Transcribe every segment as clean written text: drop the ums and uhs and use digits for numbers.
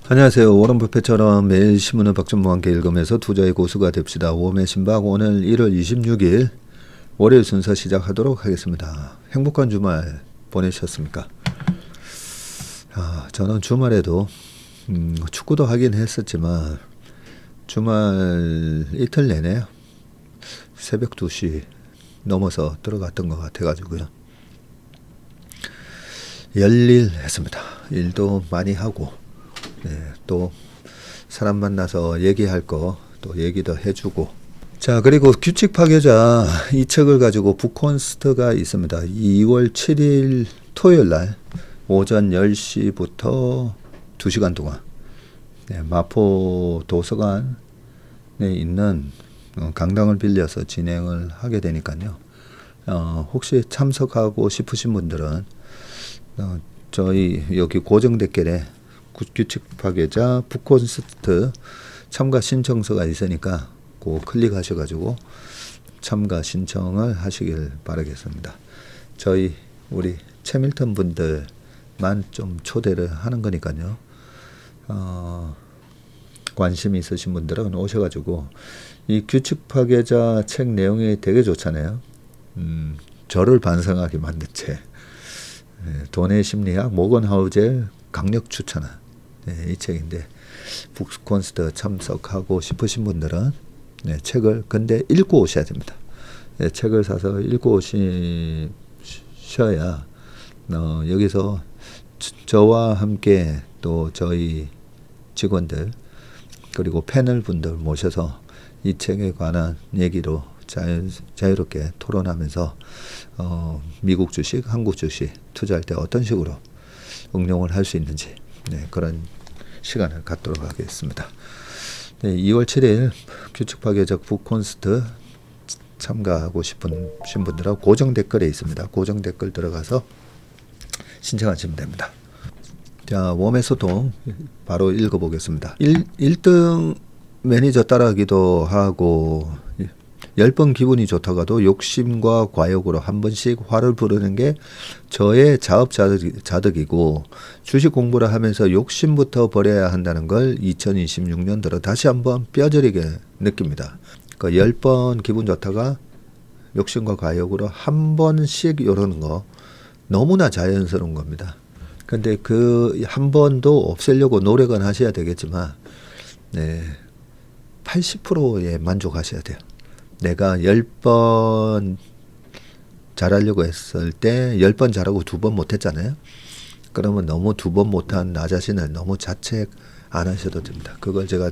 안녕하세요. 워런 버핏처럼 매일 신문을 박준모와 함께 읽으면서 투자의 고수가 됩시다. 웜의 신박 오늘 1월 26일 월요일 순서 시작하도록 하겠습니다. 행복한 주말 보내셨습니까? 저는 주말에도 축구도 하긴 했었지만 주말 이틀 내내 새벽 2시 넘어서 들어갔던 것 같아가지고요. 열일 했습니다. 일도 많이 하고 또 사람 만나서 얘기할 거 또 얘기도 해주고. 자, 그리고 규칙 파괴자 이 책을 가지고 북콘스트가 있습니다. 2월 7일 토요일 날 오전 10시부터 2시간 동안 마포 도서관에 있는 강당을 빌려서 진행을 하게 되니까요. 혹시 참석하고 싶으신 분들은 저희 여기 고정 댓글에 규칙 파괴자 북콘스트 참가 신청서가 있으니까 꼭 클릭하셔가지고 참가 신청을 하시길 바라겠습니다. 우리 채밀턴 분들만 좀 초대를 하는 거니까요. 관심 있으신 분들은 오셔가지고 이 규칙 파괴자 책 내용이 되게 좋잖아요. 저를 반성하게 만든 책. 돈의 심리학 모건 하우젤 강력 추천한 이 책인데 북콘스트 참석하고 싶으신 분들은 책을 근데 읽고 오셔야 됩니다. 책을 사서 읽고 오셔야 여기서 저와 함께 또 저희 직원들 그리고 패널 분들 모셔서 이 책에 관한 얘기로 자유롭게 토론하면서 미국 주식, 한국 주식 투자할 때 어떤 식으로 응용을 할 수 있는지 그런 시간을 갖도록 하겠습니다. 2월 7일 규칙 파괴적 북콘스트 참가하고 싶으신 분들하고 고정 댓글에 있습니다. 고정 댓글 들어가서 신청하시면 됩니다. 자, 웜의 소통 바로 읽어보겠습니다. 1등 매니저 따라하기도 하고 10번 기분이 좋다가도 욕심과 과욕으로 한 번씩 화를 부르는 게 저의 자업자득이고 주식 공부를 하면서 욕심부터 버려야 한다는 걸 2026년 들어 다시 한번 뼈저리게 느낍니다. 그 10번 기분 좋다가 욕심과 과욕으로 한 번씩 이러는 거 너무나 자연스러운 겁니다. 근데 그 한 번도 없애려고 노력은 하셔야 되겠지만 80%에 만족하셔야 돼요. 내가 10번 잘하려고 했을 때 10번 잘하고 2번 못했잖아요. 그러면 너무 2번 못한 나 자신을 너무 자책 안 하셔도 됩니다. 그걸 제가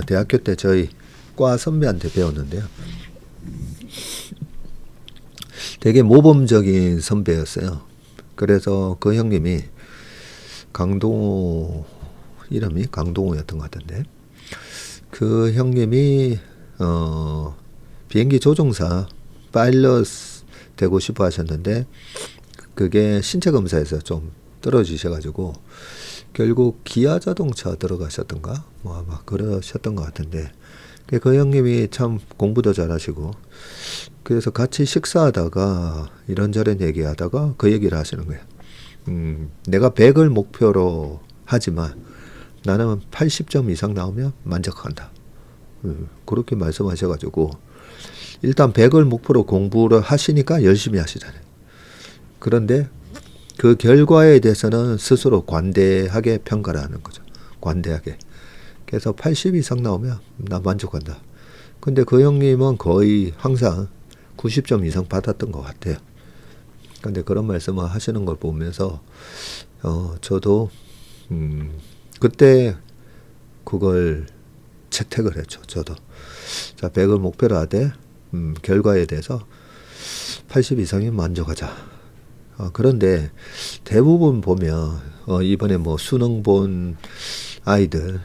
대학교 때 저희 과 선배한테 배웠는데요. 되게 모범적인 선배였어요. 그래서 그 형님이 이름이 강동호였던 것 같은데 그 형님이 비행기 조종사 파일럿 되고 싶어 하셨는데 그게 신체 검사에서 좀 떨어지셔가지고 결국 기아 자동차 들어가셨던가 뭐 아마 그러셨던 것 같은데 그 형님이 참 공부도 잘하시고 그래서 같이 식사하다가 이런저런 얘기하다가 그 얘기를 하시는 거예요. 내가 100을 목표로 하지만 나는 80점 이상 나오면 만족한다. 그렇게 말씀하셔가지고 일단 100을 목표로 공부를 하시니까 열심히 하시잖아요. 그런데 그 결과에 대해서는 스스로 관대하게 평가를 하는 거죠. 관대하게. 그래서 80 이상 나오면 나 만족한다. 근데 그 형님은 거의 항상 90점 이상 받았던 것 같아요. 근데 그런 말씀을 하시는 걸 보면서 저도 그때 그걸 채택을 했죠. 저도. 자, 100을 목표로 하되 결과에 대해서 80 이상이면 만족하자. 그런데 대부분 보면 이번에 뭐 수능 본 아이들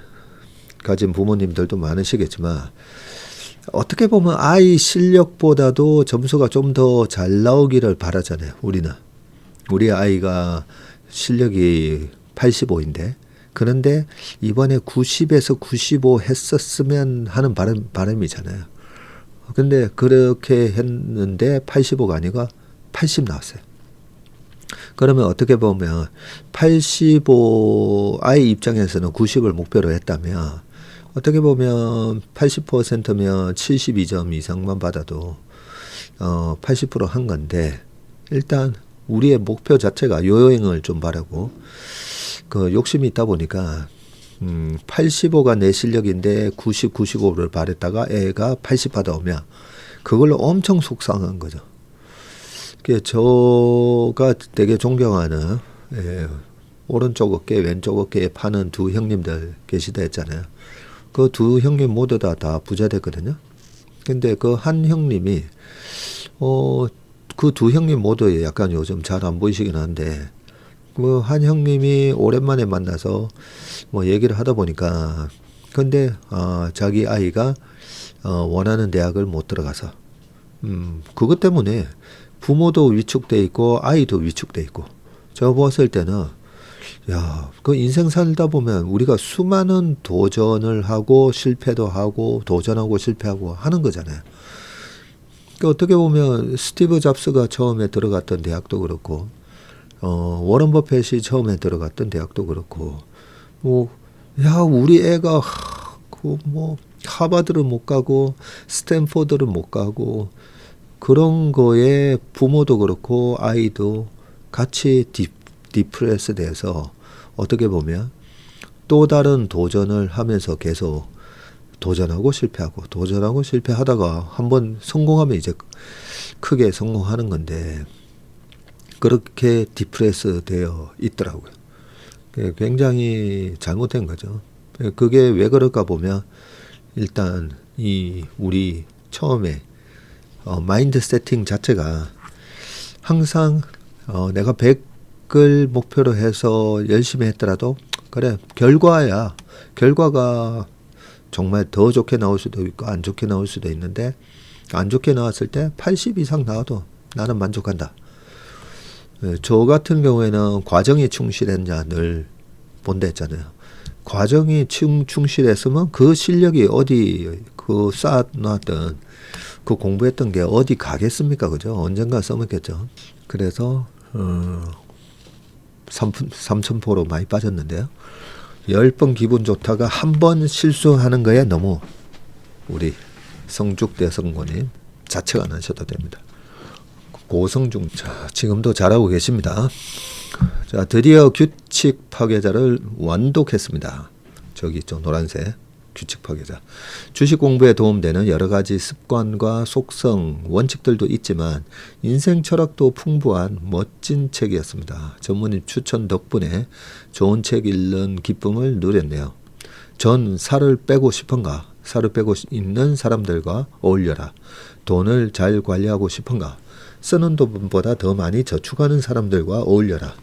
가진 부모님들도 많으시겠지만 어떻게 보면 아이 실력보다도 점수가 좀 더 잘 나오기를 바라잖아요. 우리는. 우리 아이가 실력이 85인데 그런데 이번에 90에서 95 했었으면 하는 바람이잖아요. 근데 그렇게 했는데 85가 아니고 80 나왔어요. 그러면 어떻게 보면 85 아이 입장에서는 90을 목표로 했다면 어떻게 보면 80%면 72점 이상만 받아도 80%한 건데 일단 우리의 목표 자체가 요요행을 좀 바라고 그 욕심이 있다 보니까 85가 내 실력인데 90, 95를 바랬다가 애가 80 받아오면 그걸로 엄청 속상한 거죠. 저가 되게 존경하는 오른쪽 어깨 왼쪽 어깨에 파는 두 형님들 계시다 했잖아요. 그 두 형님 모두 다 부자 됐거든요. 근데 그 한 형님이 그 두 형님 모두 약간 요즘 잘 안 보이시긴 한데 그 한 형님이 오랜만에 만나서 뭐 얘기를 하다 보니까 근데 자기 아이가 원하는 대학을 못 들어가서 그것 때문에 부모도 위축돼 있고 아이도 위축돼 있고 저 봤을 때는 야, 그 인생 살다 보면 우리가 수많은 도전을 하고 실패도 하고 도전하고 실패하고 하는 거잖아요. 그러니까 어떻게 보면 스티브 잡스가 처음에 들어갔던 대학도 그렇고 워런 버핏이 처음에 들어갔던 대학도 그렇고 우리 애가 하버드를 못 가고 스탠포드를 못 가고 그런 거에 부모도 그렇고 아이도 같이 디프레스 돼서 어떻게 보면 또 다른 도전을 하면서 계속 도전하고 실패하다가 한번 성공하면 이제 크게 성공하는 건데 그렇게 디프레스 되어 있더라고요. 굉장히 잘못된 거죠. 그게 왜 그럴까 보면 일단 우리 처음에 마인드 세팅 자체가 항상 내가 100을 목표로 해서 열심히 했더라도 그래 결과가 정말 더 좋게 나올 수도 있고 안 좋게 나올 수도 있는데 안 좋게 나왔을 때 80 이상 나와도 나는 만족한다. 저 같은 경우에는 과정이 충실했냐 늘 본다 했잖아요. 과정이 충실했으면 그 실력이 어디 쌓아놨던 그 공부했던 게 어디 가겠습니까? 그죠? 언젠가 써먹겠죠. 그래서 3,000%로 많이 빠졌는데요. 10번 기분 좋다가 한 번 실수하는 거에 너무 우리 성죽대 성고님 자책 안 하셔도 됩니다. 고성중 지금도 잘하고 계십니다. 자, 드디어 규칙 파괴자를 완독했습니다. 저기 있죠, 노란색 규칙 파괴자. 주식 공부에 도움되는 여러 가지 습관과 속성, 원칙들도 있지만 인생 철학도 풍부한 멋진 책이었습니다. 전문의 추천 덕분에 좋은 책 읽는 기쁨을 누렸네요. 전 살을 빼고 싶은가? 살을 빼고 있는 사람들과 어울려라. 돈을 잘 관리하고 싶은가? 쓰는 돈보다 더 많이 저축하는 사람들과 어울려라.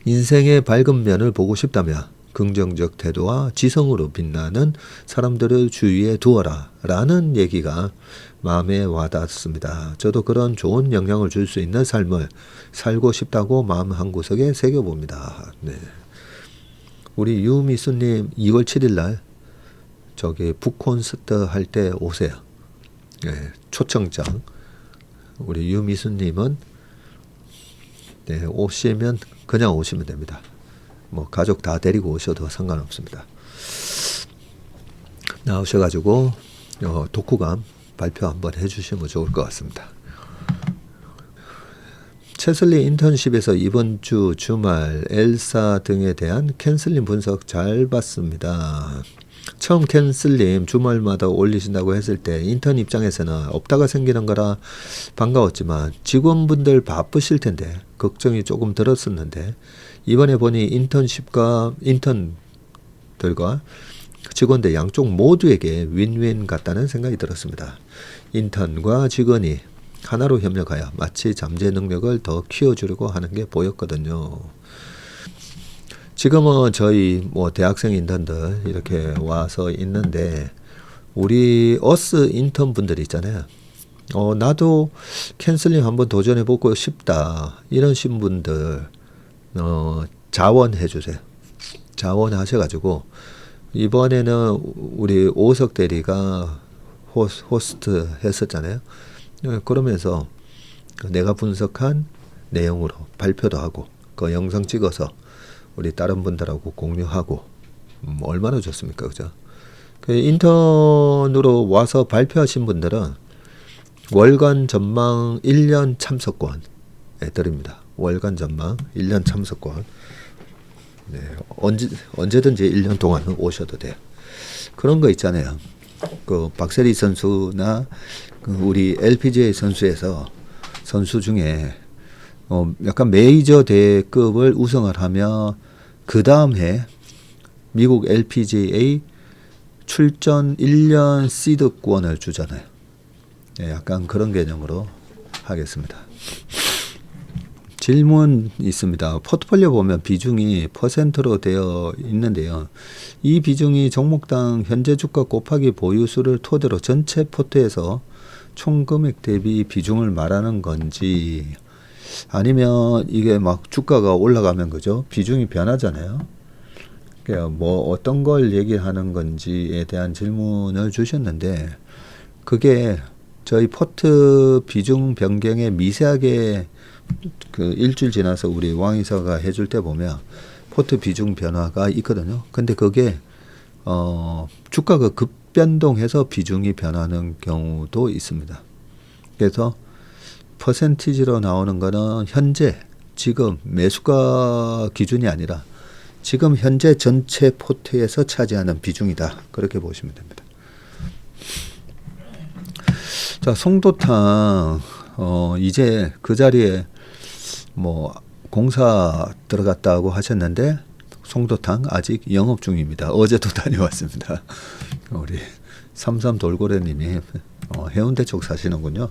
인생의 밝은 면을 보고 싶다면 긍정적 태도와 지성으로 빛나는 사람들을 주위에 두어라 라는 얘기가 마음에 와닿습니다. 저도 그런 좋은 영향을 줄 수 있는 삶을 살고 싶다고 마음 한구석에 새겨봅니다. 네. 우리 유미수님 2월 7일 날 저기 북콘서트 할 때 오세요. 네, 초청장. 우리 유미수님은 네, 오시면 그냥 오시면 됩니다. 뭐 가족 다 데리고 오셔도 상관없습니다. 나오셔가지고 독후감 발표 한번 해주시면 좋을 것 같습니다. 채슬리 인턴십에서 이번 주 주말 엘사 등에 대한 캔슬링 분석 잘 봤습니다. 처음 캔슬님 주말마다 올리신다고 했을 때 인턴 입장에서는 없다가 생기는 거라 반가웠지만 직원분들 바쁘실 텐데 걱정이 조금 들었었는데 이번에 보니 인턴십과 인턴들과 직원들 양쪽 모두에게 윈윈 같다는 생각이 들었습니다. 인턴과 직원이 하나로 협력하여 마치 잠재 능력을 더 키워주려고 하는 게 보였거든요. 지금은 저희 대학생 인턴들 이렇게 와서 있는데 우리 어스 인턴 분들 있잖아요. 나도 캔슬링 한번 도전해보고 싶다 이러신 분들 자원해 주세요. 자원하셔가지고 이번에는 우리 오석 대리가 호스트 했었잖아요. 그러면서 내가 분석한 내용으로 발표도 하고 그 영상 찍어서 우리 다른 분들하고 공유하고 얼마나 좋습니까, 그죠? 그 인턴으로 와서 발표하신 분들은 월간 전망 1년 참석권에 드립니다. 월간 전망 1년 참석권. 네, 언제든지 1년 동안 오셔도 돼요. 그런 거 있잖아요. 그 박세리 선수나 그 우리 LPGA 선수 중에 약간 메이저 대회급을 우승을 하면 그 다음 해 미국 LPGA 출전 1년 시드권을 주잖아요. 네, 약간 그런 개념으로 하겠습니다. 질문 있습니다. 포트폴리오 보면 비중이 퍼센트로 되어 있는데요. 이 비중이 종목당 현재 주가 곱하기 보유수를 토대로 전체 포트에서 총 금액 대비 비중을 말하는 건지, 아니면 이게 막 주가가 올라가면 그죠? 비중이 변하잖아요. 그러니까 뭐 어떤 걸 얘기하는 건지에 대한 질문을 주셨는데, 그게 저희 포트 비중 변경에 미세하게 그 일주일 지나서 우리 왕이사가 해줄 때 보면 포트 비중 변화가 있거든요. 근데 그게 주가가 급변동해서 비중이 변하는 경우도 있습니다. 그래서 퍼센티지로 나오는 거는 현재 지금 매수가 기준이 아니라 지금 현재 전체 포트에서 차지하는 비중이다. 그렇게 보시면 됩니다. 자, 송도탕 이제 그 자리에 뭐 공사 들어갔다고 하셨는데 송도탕 아직 영업 중입니다. 어제도 다녀왔습니다. 우리 삼삼 돌고래님이 해운대 쪽 사시는군요.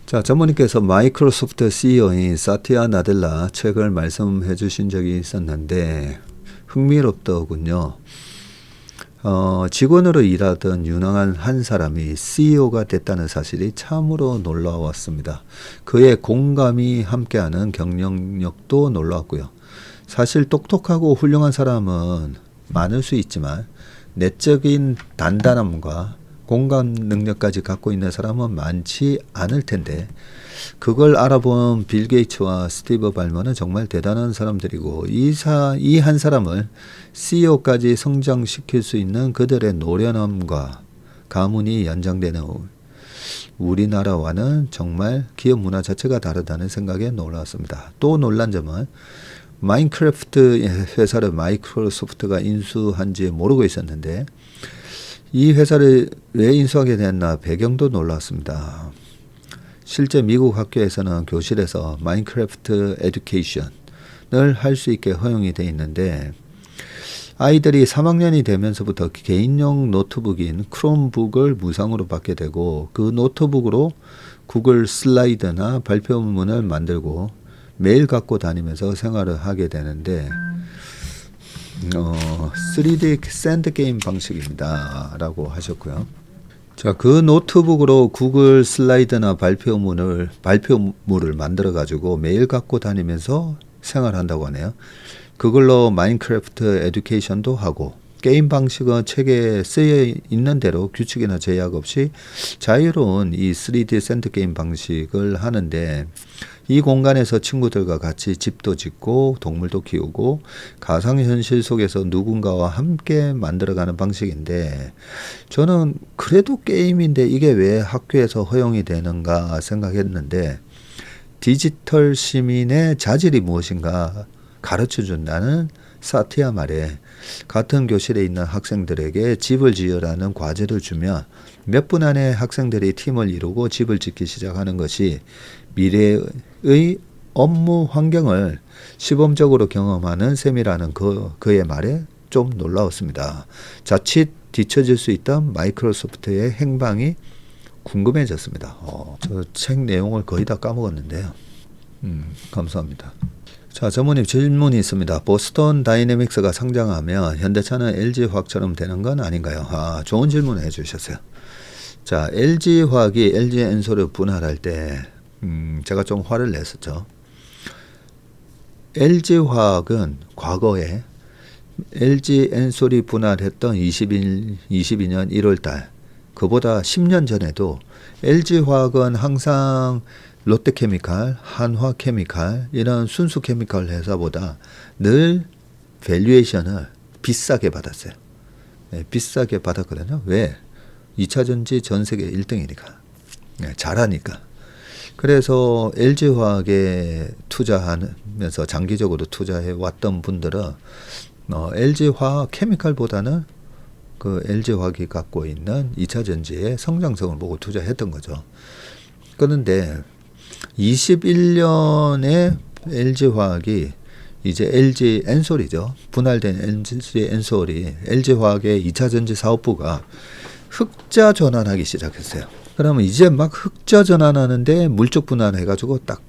자, 전무님께서 마이크로소프트 CEO인 사티아 나델라 책을 말씀해 주신 적이 있었는데 흥미롭더군요. 직원으로 일하던 유능한 한 사람이 CEO가 됐다는 사실이 참으로 놀라웠습니다. 그의 공감이 함께하는 경영력도 놀라웠고요. 사실 똑똑하고 훌륭한 사람은 많을 수 있지만 내적인 단단함과 공감 능력까지 갖고 있는 사람은 많지 않을 텐데, 그걸 알아본 빌 게이츠와 스티브 발머는 정말 대단한 사람들이고 이 한 사람을 CEO까지 성장시킬 수 있는 그들의 노련함과 가문이 연장되는 우리나라와는 정말 기업 문화 자체가 다르다는 생각에 놀랐습니다. 또 놀란 점은 마인크래프트 회사를 마이크로소프트가 인수한지 모르고 있었는데 이 회사를 왜 인수하게 됐나 배경도 놀랐습니다. 실제 미국 학교에서는 교실에서 마인크래프트 에듀케이션을 할 수 있게 허용이 되어 있는데, 아이들이 3학년이 되면서부터 개인용 노트북인 크롬북을 무상으로 받게 되고 그 노트북으로 구글 슬라이드나 발표문을 만들고 매일 갖고 다니면서 생활을 하게 되는데 3D 샌드 게임 방식입니다 라고 하셨고요. 자, 그 노트북으로 구글 슬라이드나 발표물을 만들어 가지고 매일 갖고 다니면서 생활한다고 하네요. 그걸로 마인크래프트 에듀케이션도 하고, 게임 방식은 책에 쓰여 있는 대로 규칙이나 제약 없이 자유로운 이 3D 샌드 게임 방식을 하는데, 이 공간에서 친구들과 같이 집도 짓고 동물도 키우고 가상현실 속에서 누군가와 함께 만들어가는 방식인데, 저는 그래도 게임인데 이게 왜 학교에서 허용이 되는가 생각했는데, 디지털 시민의 자질이 무엇인가 가르쳐준다는 사티아 말에 같은 교실에 있는 학생들에게 집을 지으라는 과제를 주면 몇 분 안에 학생들이 팀을 이루고 집을 짓기 시작하는 것이 미래의 업무 환경을 시범적으로 경험하는 셈이라는 그의 말에 좀 놀라웠습니다. 자칫 뒤처질 수 있던 마이크로소프트의 행방이 궁금해졌습니다. 저 책 내용을 거의 다 까먹었는데요. 감사합니다. 자, 전무님 질문이 있습니다. 보스턴 다이내믹스가 상장하면 현대차는 LG화학처럼 되는 건 아닌가요? 좋은 질문을 해주셨어요. 자, LG화학이 LG엔솔을 분할할 때 제가 좀 화를 냈었죠. LG화학은 과거에 LG엔솔이 분할했던 22년 1월달, 그보다 10년 전에도 LG화학은 항상 롯데케미칼, 한화케미칼 이런 순수 케미칼 회사보다 늘 밸류에이션을 비싸게 받았어요. 네, 비싸게 받았거든요. 왜? 2차전지 전 세계 1등이니까. 네, 잘하니까. 그래서 LG화학에 투자하면서 장기적으로 투자해 왔던 분들은 LG화학 케미칼보다는 그 LG화학이 갖고 있는 2차전지의 성장성을 보고 투자했던 거죠. 그런데 21년에 LG화학이 이제 LG 엔솔이죠. 분할된 LG 엔솔이 LG화학의 2차전지 사업부가 흑자 전환하기 시작했어요. 그러면 이제 막 흑자 전환하는데 물적 분할해가지고 딱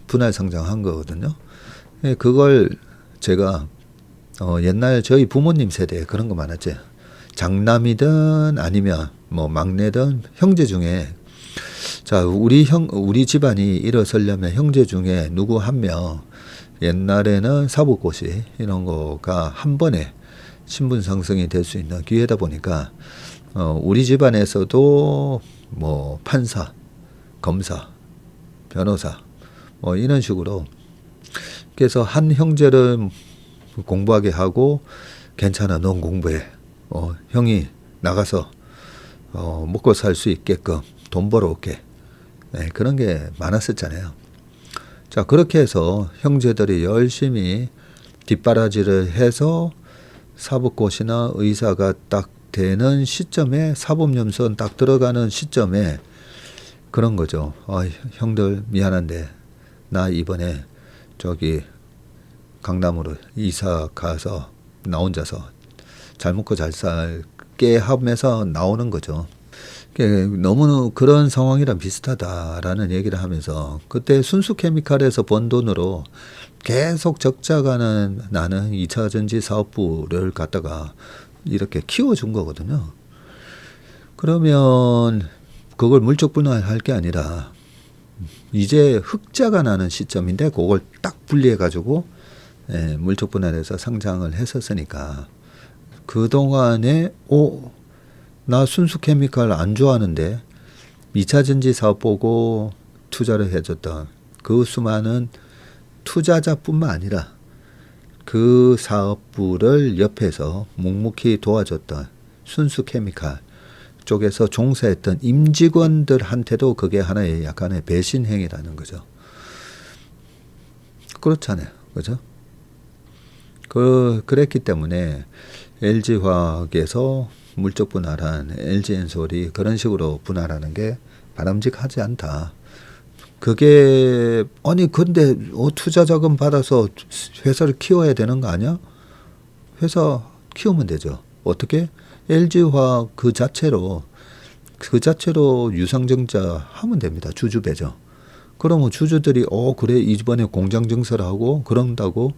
분할 상장한 거거든요. 그걸 제가 옛날 저희 부모님 세대에 그런 거 많았죠. 장남이든 아니면 뭐 막내든 형제 중에 자 우리 집안이 일어서려면 형제 중에 누구 한 명 옛날에는 사법고시 이런 거가 한 번에 신분 상승이 될 수 있는 기회다 보니까 우리 집안에서도 뭐 판사, 검사, 변호사 뭐 이런 식으로 그래서 한 형제를 공부하게 하고 괜찮아 넌 공부해 형이 나가서 먹고 살 수 있게끔 돈 벌어올게 네, 그런 게 많았었잖아요. 자 그렇게 해서 형제들이 열심히 뒷바라지를 해서 사법고시나 의사가 딱 되는 시점에 사법연수원 딱 들어가는 시점에 그런 거죠. 형들 미안한데 나 이번에 저기 강남으로 이사 가서 나 혼자서 잘 먹고 잘 살게 하면서 나오는 거죠. 너무 그런 상황이랑 비슷하다라는 얘기를 하면서 그때 순수 케미칼에서 번 돈으로 계속 적자가 나는 2차전지 사업부를 갖다가 이렇게 키워준 거거든요. 그러면 그걸 물적 분할할 게 아니라 이제 흑자가 나는 시점인데 그걸 딱 분리해가지고 물적 분할해서 상장을 했었으니까 그동안에 나 순수 케미칼 안 좋아하는데 2차전지 사업 보고 투자를 해줬던 그 수많은 투자자뿐만 아니라 그 사업부를 옆에서 묵묵히 도와줬던 순수 케미칼 쪽에서 종사했던 임직원들한테도 그게 하나의 약간의 배신 행위라는 거죠. 그렇잖아요. 그죠? 그랬기 때문에 LG화학에서 물적 분할한 LG엔솔이 그런 식으로 분할하는 게 바람직하지 않다. 그게 근데 투자 자금 받아서 회사를 키워야 되는 거 아니야? 회사 키우면 되죠. 어떻게? LG화학 그 자체로 유상증자 하면 됩니다. 주주 배정. 그러면 주주들이 그래 이번에 공장 증설을 하고 그런다고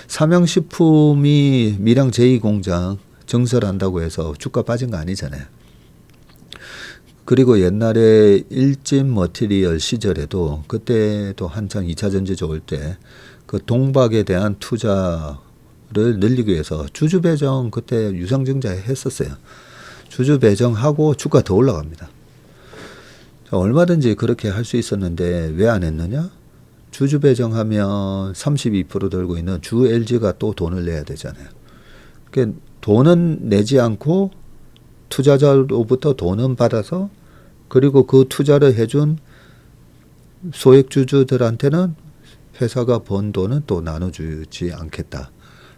삼양식품이 밀양 제2공장 증설한다고 해서 주가 빠진 거 아니잖아요. 그리고 옛날에 일진 머티리얼 시절에도 그때도 한창 2차전지 좋을 때 그 동박에 대한 투자를 늘리기 위해서 주주 배정 그때 유상증자에 했었어요. 주주 배정하고 주가 더 올라갑니다. 얼마든지 그렇게 할 수 있었는데 왜 안 했느냐? 주주 배정하면 32% 들고 있는 주 LG가 또 돈을 내야 되잖아요. 그러니까 돈은 내지 않고 투자자로부터 돈은 받아서 그리고 그 투자를 해준 소액주주들한테는 회사가 번 돈은 또 나눠주지 않겠다.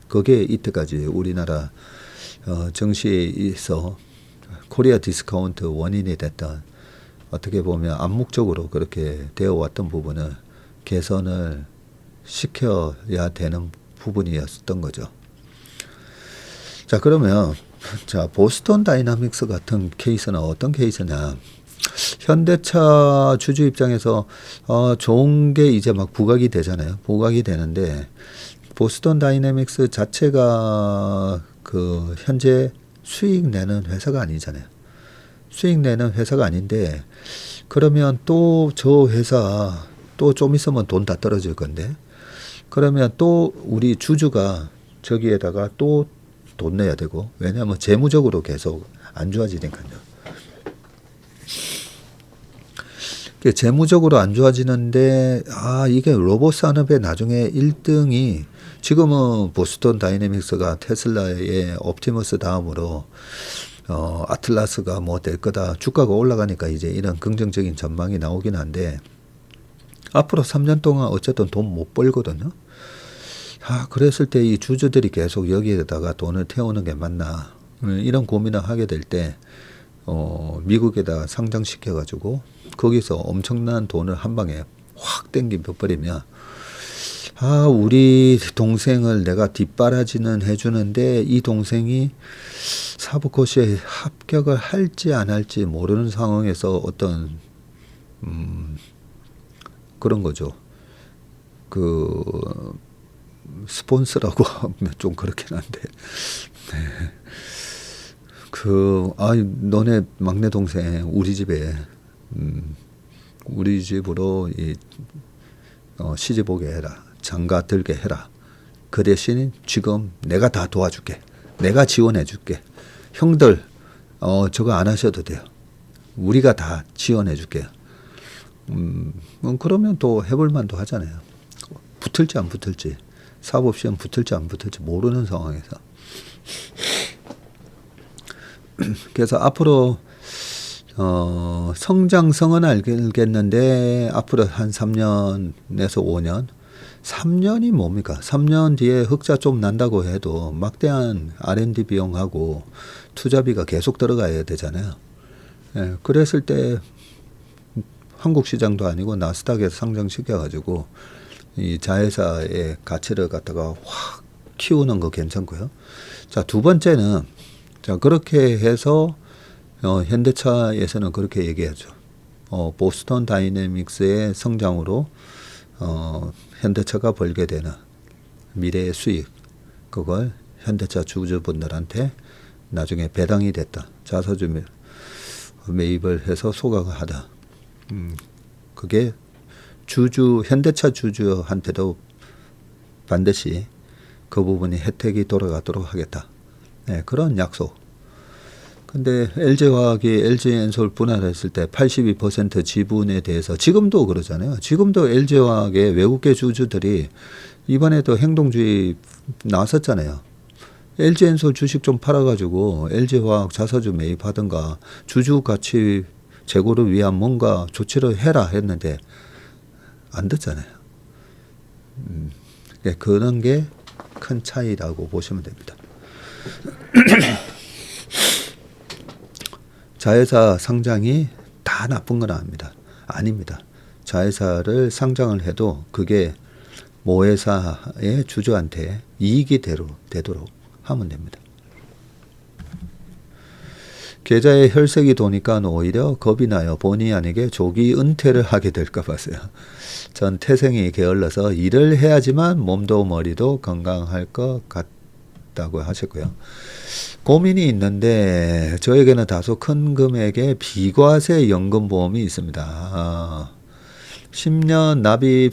그게 이때까지 우리나라 정시에서 코리아 디스카운트 원인이 됐던 어떻게 보면 암묵적으로 그렇게 되어 왔던 부분을 개선을 시켜야 되는 부분이었던 거죠. 자 그러면 보스턴 다이나믹스 같은 케이스는 어떤 케이스냐? 현대차 주주 입장에서 좋은 게 이제 막 부각이 되잖아요. 부각이 되는데 보스턴 다이나믹스 자체가 그 현재 수익 내는 회사가 아니잖아요. 수익 내는 회사가 아닌데 그러면 또 저 회사 또 좀 있으면 돈 다 떨어질 건데 그러면 또 우리 주주가 저기에다가 또 돈 내야 되고 왜냐하면 재무적으로 계속 안 좋아지니까요. 재무적으로 안 좋아지는데 이게 로봇 산업의 나중에 1등이 지금은 보스턴 다이내믹스가 테슬라의 옵티머스 다음으로 아틀라스가 뭐 될 거다. 주가가 올라가니까 이제 이런 긍정적인 전망이 나오긴 한데 앞으로 3년 동안 어쨌든 돈 못 벌거든요. 그랬을 때 이 주주들이 계속 여기에다가 돈을 태우는 게 맞나 이런 고민을 하게 될 때 미국에다 상장시켜가지고 거기서 엄청난 돈을 한 방에 확 땡겨버리면 우리 동생을 내가 뒷바라지는 해주는데 이 동생이 사법고시에 합격을 할지 안 할지 모르는 상황에서 어떤 그런 거죠. 스폰서라고 하면 좀 그렇긴 한데 너네 막내 동생 우리 집에 우리 집으로 시집 오게 해라. 장가 들게 해라. 그 대신 지금 내가 다 도와줄게. 내가 지원해 줄게. 형들 저거 안 하셔도 돼요. 우리가 다 지원해 줄게요. 그러면 또 해볼 만도 하잖아요. 붙을지 안 붙을지. 사법시험 붙을지 안 붙을지 모르는 상황에서. 그래서 앞으로 성장성은 알겠는데 앞으로 한 3년에서 5년 3년이 뭡니까? 3년 뒤에 흑자 좀 난다고 해도 막대한 R&D 비용하고 투자비가 계속 들어가야 되잖아요. 그랬을 때 한국 시장도 아니고 나스닥에서 상장시켜가지고 이 자회사의 가치를 갖다가 확 키우는 거 괜찮고요. 자, 두 번째는 그렇게 해서 현대차에서는 그렇게 얘기하죠. 보스턴 다이내믹스의 성장으로 현대차가 벌게 되는 미래의 수익, 그걸 현대차 주주분들한테 나중에 배당이 됐다. 자사주 매입을 해서 소각을 하다. 그게 현대차 주주한테도 반드시 그 부분이 혜택이 돌아가도록 하겠다. 그런 약속. 근데 LG화학이 LG엔솔 분할했을 때 82% 지분에 대해서 지금도 그러잖아요. 지금도 LG화학의 외국계 주주들이 이번에도 행동주의 나섰잖아요. LG엔솔 주식 좀 팔아가지고 LG화학 자사주 매입하든가 주주 가치 제고를 위한 뭔가 조치를 해라 했는데 안 듣잖아요. 그런 게 큰 차이라고 보시면 됩니다. 자회사 상장이 다 나쁜 건 아닙니다. 자회사를 상장을 해도 그게 모회사의 주주한테 이익이 되도록 하면 됩니다. 계좌에 혈색이 도니까 오히려 겁이 나요. 본의 아니게 조기 은퇴를 하게 될까 봐서요. 전 태생이 게을러서 일을 해야지만 몸도 머리도 건강할 것 같다고 하셨고요. 고민이 있는데 저에게는 다소 큰 금액의 비과세 연금보험이 있습니다. 10년 납입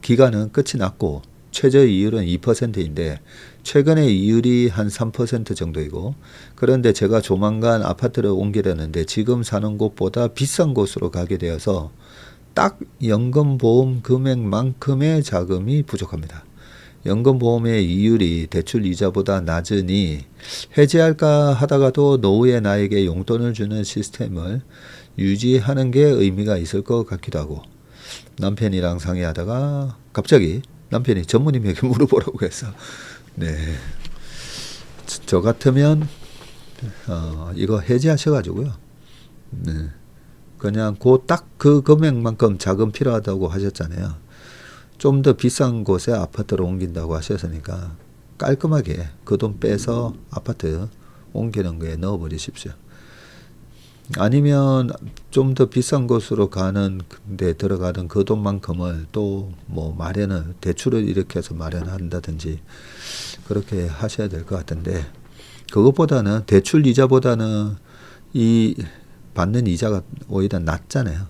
기간은 끝이 났고 최저 이율은 2%인데 최근에 이율이 한 3% 정도이고, 그런데 제가 조만간 아파트를 옮기려는데 지금 사는 곳보다 비싼 곳으로 가게 되어서 딱 연금보험 금액만큼의 자금이 부족합니다. 연금보험의 이율이 대출 이자보다 낮으니 해지할까 하다가도 노후에 나에게 용돈을 주는 시스템을 유지하는 게 의미가 있을 것 같기도 하고, 남편이랑 상의하다가 갑자기 남편이 전무님에게 물어보라고 해서 저 같으면 이거 해지하셔가지고요. 그냥 딱 그 금액만큼 자금 필요하다고 하셨잖아요. 좀 더 비싼 곳에 아파트를 옮긴다고 하셨으니까 깔끔하게 그 돈 빼서 아파트 옮기는 거에 넣어버리십시오. 아니면 좀 더 비싼 곳으로 가는 데 들어가는 그 돈만큼을 또 뭐 대출을 이렇게 해서 마련한다든지 그렇게 하셔야 될 것 같은데, 그것보다는 대출 이자보다는 이 받는 이자가 오히려 낮잖아요.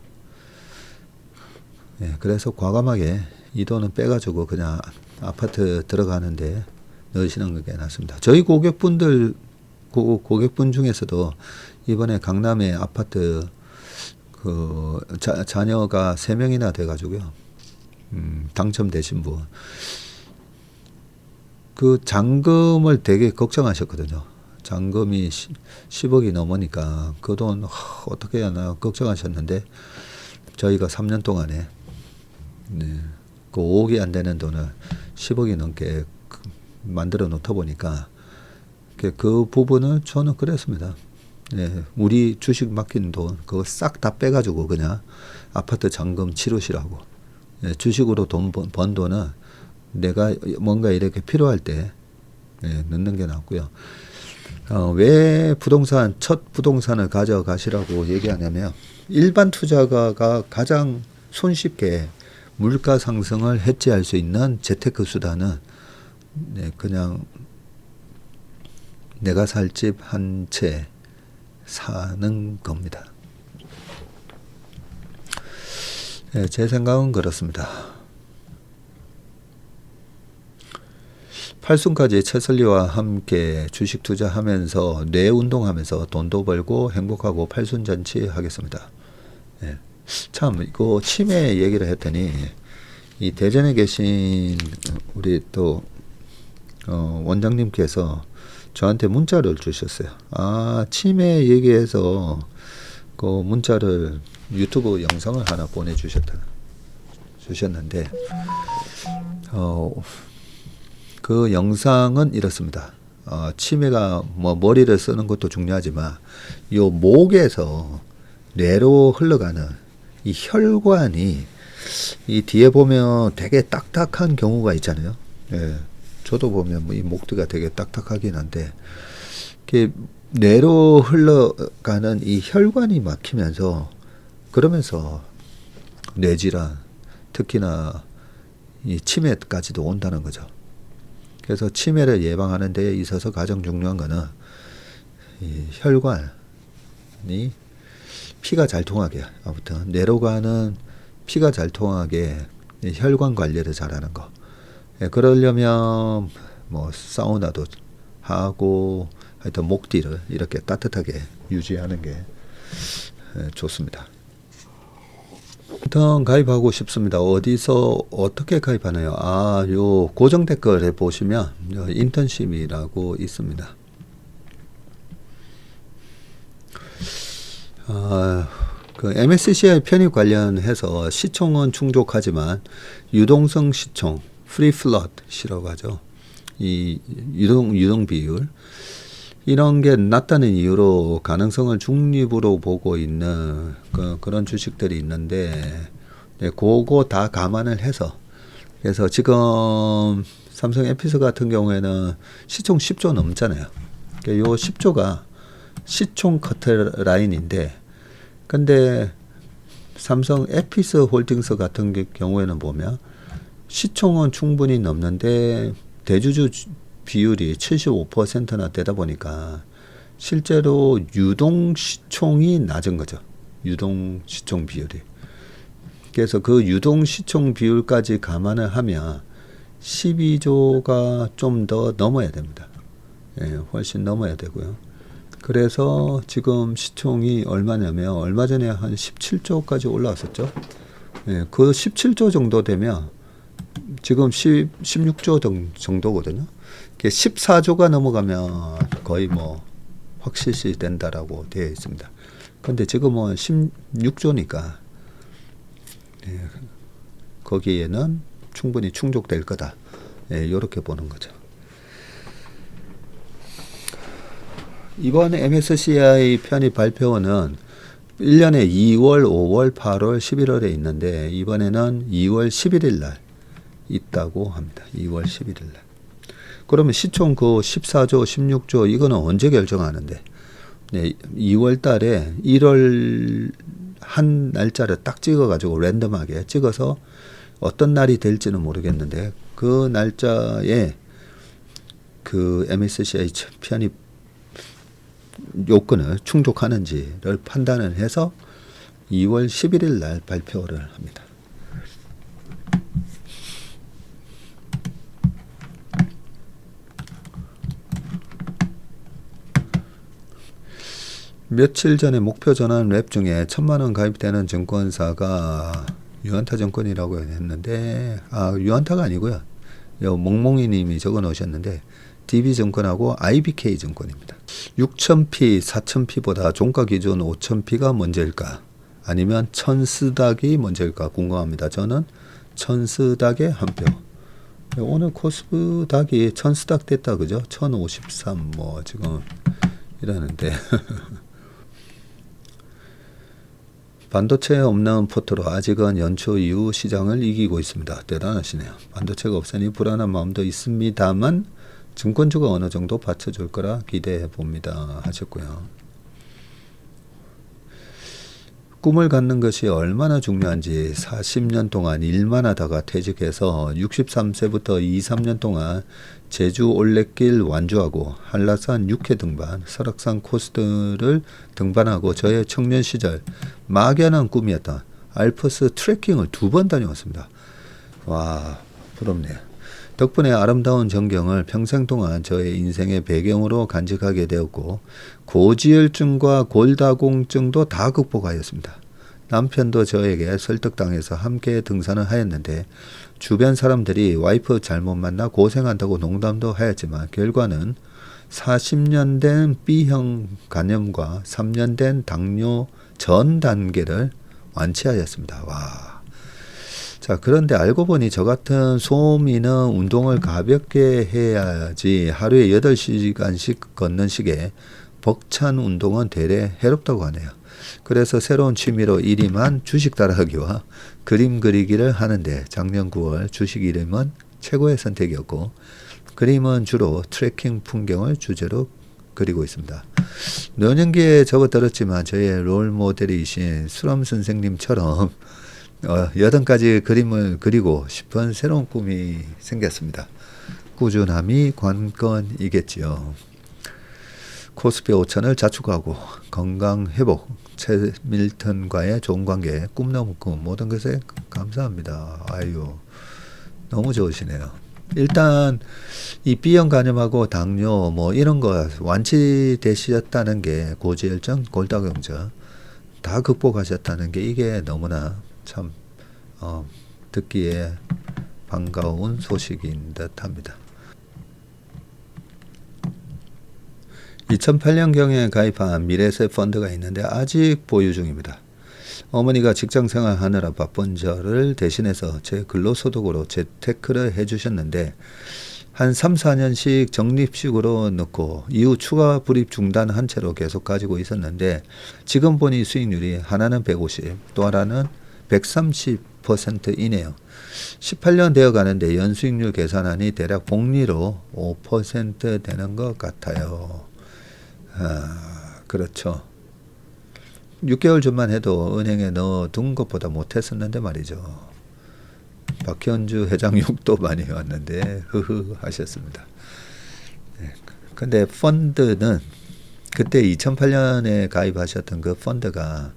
그래서 과감하게 이 돈은 빼가지고 그냥 아파트 들어가는데 넣으시는 게 낫습니다. 저희 고객분 중에서도 이번에 강남에 아파트 그 자녀가 3명이나 돼가지고요. 당첨되신 분. 그 잔금을 되게 걱정하셨거든요. 잔금이 10억이 넘으니까 그 돈 어떻게 해야 하나 걱정하셨는데 저희가 3년 동안에 그 5억이 안 되는 돈을 10억이 넘게 만들어 놓다 보니까 그 부분은 저는 그랬습니다. 우리 주식 맡긴 돈 그거 싹 다 빼가지고 그냥 아파트 잔금 치르시라고. 주식으로 번 돈은 내가 뭔가 이렇게 필요할 때 넣는 게 낫고요. 왜 첫 부동산을 가져가시라고 얘기하냐면 일반 투자가가 가장 손쉽게 물가 상승을 해지할 수 있는 재테크 수단은 그냥 내가 살 집 한 채 사는 겁니다. 제 생각은 그렇습니다. 팔순까지 채슬리와 함께 주식 투자하면서 뇌 운동하면서 돈도 벌고 행복하고 팔순잔치 하겠습니다. 참 이거 치매 얘기를 했더니 이 대전에 계신 우리 또 원장님께서 저한테 문자를 주셨어요. 치매 얘기해서 그 문자를 유튜브 영상을 하나 주셨는데 그 영상은 이렇습니다. 치매가 뭐 머리를 쓰는 것도 중요하지만 요 목에서 뇌로 흘러가는 이 혈관이 이 뒤에 보면 되게 딱딱한 경우가 있잖아요. 저도 보면 이 목뒤가 되게 딱딱하긴 한데 뇌로 흘러가는 이 혈관이 막히면서 그러면서 뇌질환 특히나 이 치매까지도 온다는 거죠. 그래서 치매를 예방하는 데 있어서 가장 중요한 거는 이 혈관이 피가 잘 통하게 아무튼 뇌로 가는 피가 잘 통하게 혈관 관리를 잘하는 거. 그러려면 뭐 사우나도 하고 하여튼 목뒤를 이렇게 따뜻하게 유지하는 게 좋습니다. 인턴 가입하고 싶습니다. 어디서 어떻게 가입하나요? 요 고정 댓글에 보시면 인턴십이라고 있습니다. 그 MSCI 편입 관련해서 시총은 충족하지만 유동성 시총 프리 플롯이라고 하죠. 이 유동 비율 이런 게 낮다는 이유로 가능성을 중립으로 보고 있는 그런 주식들이 있는데 그거 다 감안을 해서 그래서 지금 삼성 에피스 같은 경우에는 시총 10조 넘잖아요. 요 10조가 시총 커트라인인데 근데 삼성 에피스 홀딩스 같은 경우에는 보면 시총은 충분히 넘는데 대주주 비율이 75%나 되다 보니까 실제로 유동 시총이 낮은 거죠. 유동 시총 비율이. 그래서 그 유동 시총 비율까지 감안을 하면 12조가 좀 더 넘어야 됩니다. 훨씬 넘어야 되고요. 그래서 지금 시총이 얼마냐면 얼마 전에 한 17조까지 올라왔었죠. 그 17조 정도 되면 지금 16조 정도거든요. 14조가 넘어가면 거의 뭐 확실시 된다라고 되어 있습니다. 근데 지금은 16조니까 거기에는 충분히 충족될 거다. 이렇게 보는 거죠. 이번 MSCI 편입 발표는 1년에 2월, 5월, 8월, 11월에 있는데 이번에는 2월 11일 날 있다고 합니다. 2월 11일 날. 그러면 시총 그 14조, 16조 이거는 언제 결정하는데 2월 달에 1월 한 날짜를 딱 찍어가지고 랜덤하게 찍어서 어떤 날이 될지는 모르겠는데 그 날짜에 그 MSCI 편입 요건을 충족하는지를 판단을 해서 2월 11일 날 발표를 합니다. 며칠 전에 목표 전환 랩 중에 1,000만원 가입되는 증권사가 유한타 증권이라고 했는데, 유한타가 아니고요. 몽몽이 님이 적어 놓으셨는데, DB증권하고 IBK증권입니다. 6,000P, 4,000P보다 종가 기준 5,000P가 먼저일까? 아니면 천스닥이 먼저일까? 궁금합니다. 저는 천스닥에 한 표. 오늘 코스닥이 천스닥 됐다, 그죠? 1053, 지금 이러는데. 반도체 없는 포트로 아직은 연초 이후 시장을 이기고 있습니다. 대단하시네요. 반도체가 없으니 불안한 마음도 있습니다만 증권주가 어느 정도 받쳐줄 거라 기대해 봅니다. 하셨고요. 꿈을 갖는 것이 얼마나 중요한지 40년 동안 일만 하다가 퇴직해서 63세부터 2, 3년 동안 제주 올레길 완주하고 한라산 6회 등반, 설악산 코스들을 등반하고 저의 청년 시절 막연한 꿈이었던 알프스 트레킹을 2번 다녀왔습니다. 와, 부럽네요. 덕분에 아름다운 전경을 평생 동안 저의 인생의 배경으로 간직하게 되었고 고지혈증과 골다공증도 다 극복하였습니다. 남편도 저에게 설득당해서 함께 등산을 하였는데 주변 사람들이 와이프 잘못 만나 고생한다고 농담도 하였지만 결과는 40년 된 B형 간염과 3년 된 당뇨 전 단계를 완치하였습니다. 와. 자, 그런데 알고 보니 저 같은 소음인은 운동을 가볍게 해야지 하루에 8시간씩 걷는 식의 벅찬 운동은 대래 해롭다고 하네요. 그래서 새로운 취미로 이름한 주식 따라하기와 그림 그리기를 하는데 작년 9월 주식 이름은 최고의 선택이었고 그림은 주로 트레킹 풍경을 주제로 그리고 있습니다. 노년기에 접어들었지만 저의 롤 모델이신 수럼 선생님처럼 8가지 그림을 그리고 싶은 새로운 꿈이 생겼습니다. 꾸준함이 관건이겠지요. 코스피 5천을 자축하고 건강 회복, 채밀턴과의 좋은 관계, 꿈 넘은 꿈 모든 것에 감사합니다. 아유, 너무 좋으시네요. 일단 이 B형 간염하고 당뇨 이런 거 완치되셨다는 게 고지혈증, 골다공증 다 극복하셨다는 게 이게 너무나 참 듣기에 반가운 소식인 듯합니다. 2008년경에 가입한 미래세 펀드가 있는데 아직 보유 중입니다. 어머니가 직장생활 하느라 바쁜 저를 대신해서 제 근로소득으로 재테크를 해주셨는데 한 3, 4년씩 적립식으로 넣고 이후 추가 불입 중단한 채로 계속 가지고 있었는데 지금 보니 수익률이 하나는 150, 또 하나는 130%이네요. 18년 되어 가는데 연수익률 계산하니 대략 복리로 5% 되는 것 같아요. 그렇죠. 6개월 전만 해도 은행에 넣어둔 것보다 못했었는데 말이죠. 박현주 회장 욕도 많이 왔는데 흐흐 하셨습니다. 근데 펀드는 그때 2008년에 가입하셨던 그 펀드가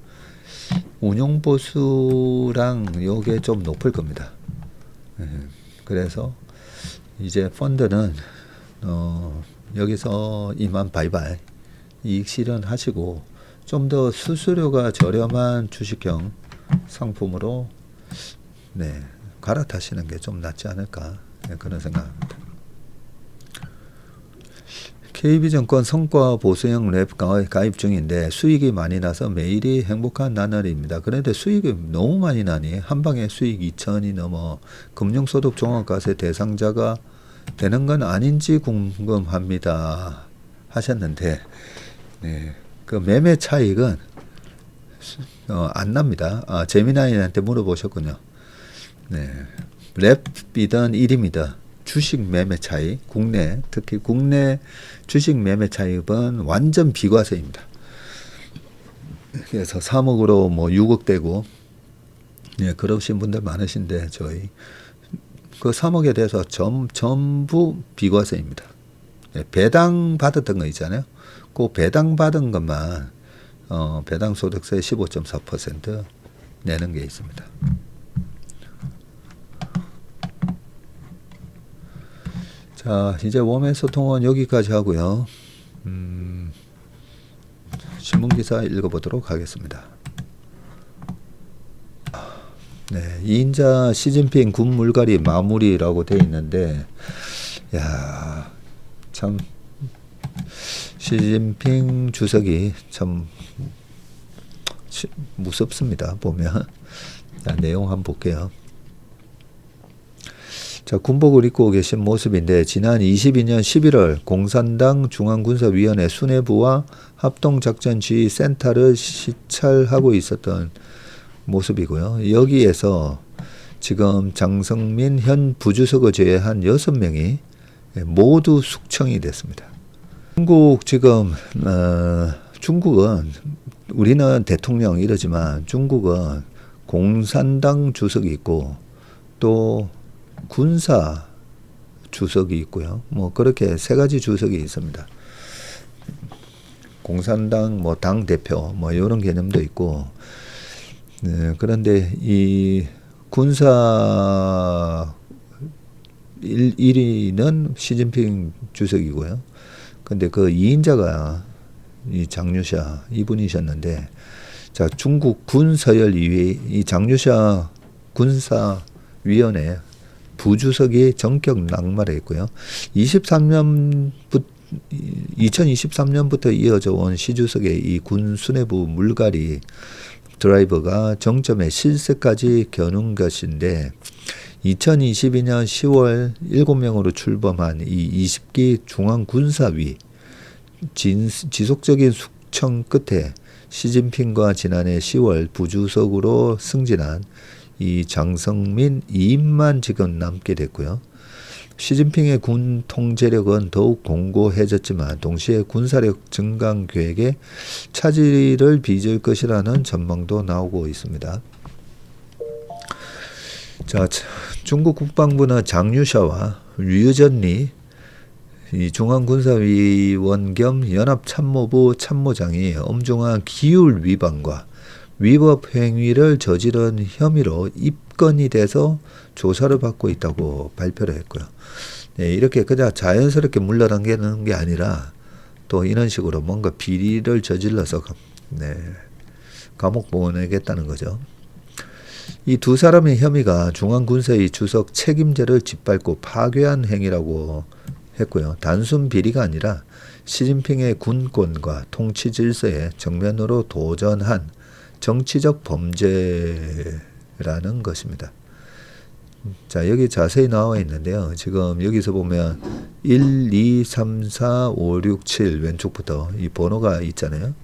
운용보수랑 요게 좀 높을 겁니다. 그래서 이제 펀드는 여기서 이만 바이바이 이익 실현하시고 좀 더 수수료가 저렴한 주식형 상품으로 갈아타시는 게 좀 낫지 않을까 그런 생각합니다. KB증권 성과 보수형 랩 가입 중인데 수익이 많이 나서 매일이 행복한 나날입니다. 그런데 수익이 너무 많이 나니 한방에 수익 2천이 넘어 금융소득 종합과세 대상자가 되는 건 아닌지 궁금합니다 하셨는데 그 매매 차익은 안 납니다. 재미나이한테 물어보셨군요. 랩이든 1입니다. 주식 매매 차익, 특히 국내 주식 매매 차익은 완전 비과세입니다. 그래서 3억으로 6억 되고, 그러신 분들 많으신데, 저희, 그 3억에 대해서 전부 비과세입니다. 배당 받았던 거 있잖아요. 그 배당 받은 것만, 배당 소득세 15.4% 내는 게 있습니다. 자, 이제 웜의 소통은 여기까지 하고요. 신문기사 읽어보도록 하겠습니다. 네, 2인자 시진핑 군 물갈이 마무리라고 되어 있는데, 야, 참 시진핑 주석이 참 무섭습니다. 보면. 자, 내용 한번 볼게요. 자, 군복을 입고 계신 모습인데, 지난 22년 11월 공산당 중앙군사위원회 수뇌부와 합동작전지휘센터를 시찰하고 있었던 모습이고요. 여기에서 지금 장성민 현 부주석을 제외한 6명이 모두 숙청이 됐습니다. 중국은 우리는 대통령 이러지만 중국은 공산당 주석이 있고 또 군사 주석이 있고요. 뭐 그렇게 세 가지 주석이 있습니다. 공산당 뭐 당 대표 뭐 이런 개념도 있고, 그런데 이 군사 1위는 시진핑 주석이고요. 근데 그 2인자가 이 장류샤 이분이셨는데, 자, 중국 군서열 2위 이 장류샤 군사위원회 부주석이 전격 낙마를 했고요. 2023년부터 이어져 온 시 주석의 이 군 수뇌부 물갈이 드라이버가 정점에 실세까지 겨눈 것인데, 2022년 10월 7명으로 출범한 이 20기 중앙군사위 지속적인 숙청 끝에 시진핑과 지난해 10월 부주석으로 승진한 이 장성민 2인만 지금 남게 됐고요. 시진핑의 군 통제력은 더욱 공고해졌지만 동시에 군사력 증강 계획에 차질을 빚을 것이라는 전망도 나오고 있습니다. 자, 중국 국방부는 장류샤와 류전리 이 중앙군사위원 겸 연합참모부 참모장이 엄중한 기율 위반과 위법 행위를 저지른 혐의로 입건이 돼서 조사를 받고 있다고 발표를 했고요. 네, 이렇게 그냥 자연스럽게 물러당기는 게 아니라 또 이런 식으로 뭔가 비리를 저질러서 감옥 보내겠다는 거죠. 이 두 사람의 혐의가 중앙군사위 주석 책임자를 짓밟고 파괴한 행위라고 했고요. 단순 비리가 아니라 시진핑의 군권과 통치 질서에 정면으로 도전한 정치적 범죄라는 것입니다. 자, 여기 자세히 나와 있는데요. 지금 여기서 보면 1, 2, 3, 4, 5, 6, 7 왼쪽부터 이 번호가 있잖아요.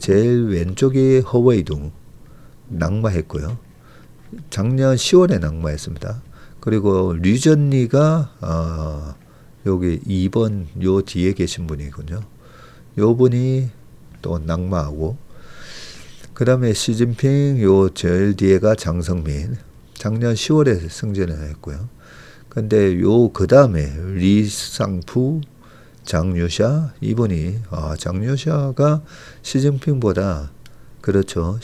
제일 왼쪽이 허웨이둥 낙마했고요. 작년 10월에 낙마했습니다. 그리고 류전리가 여기 2번 요 뒤에 계신 분이군요. 요 분이 또 낙마하고, 그 다음에 시진핑 요 제일 뒤에가 장성민 작년 10월에 승진을 했고요. 근데 요 그 다음에 리상푸 장류샤 이분이 장류샤가 시진핑보다 그렇죠.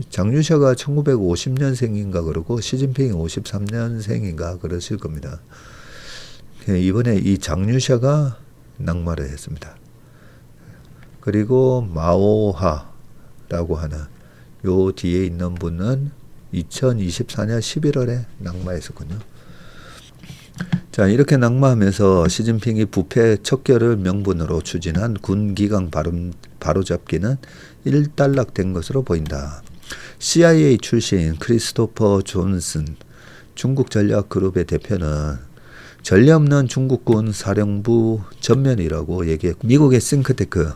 장류샤가 1950년생인가 그러고 시진핑이 53년생인가 그러실 겁니다. 이번에 이 장류샤가 낙마를 했습니다. 그리고 마오하라고 하는 요 뒤에 있는 분은 2024년 11월에 낙마했었군요. 자, 이렇게 낙마하면서 시진핑이 부패 척결을 명분으로 추진한 군기강 바로잡기는 일단락된 것으로 보인다. CIA 출신 크리스토퍼 존슨 중국 전략그룹의 대표는 전례 없는 중국군 사령부 전면이라고 얘기했고, 미국의 싱크테크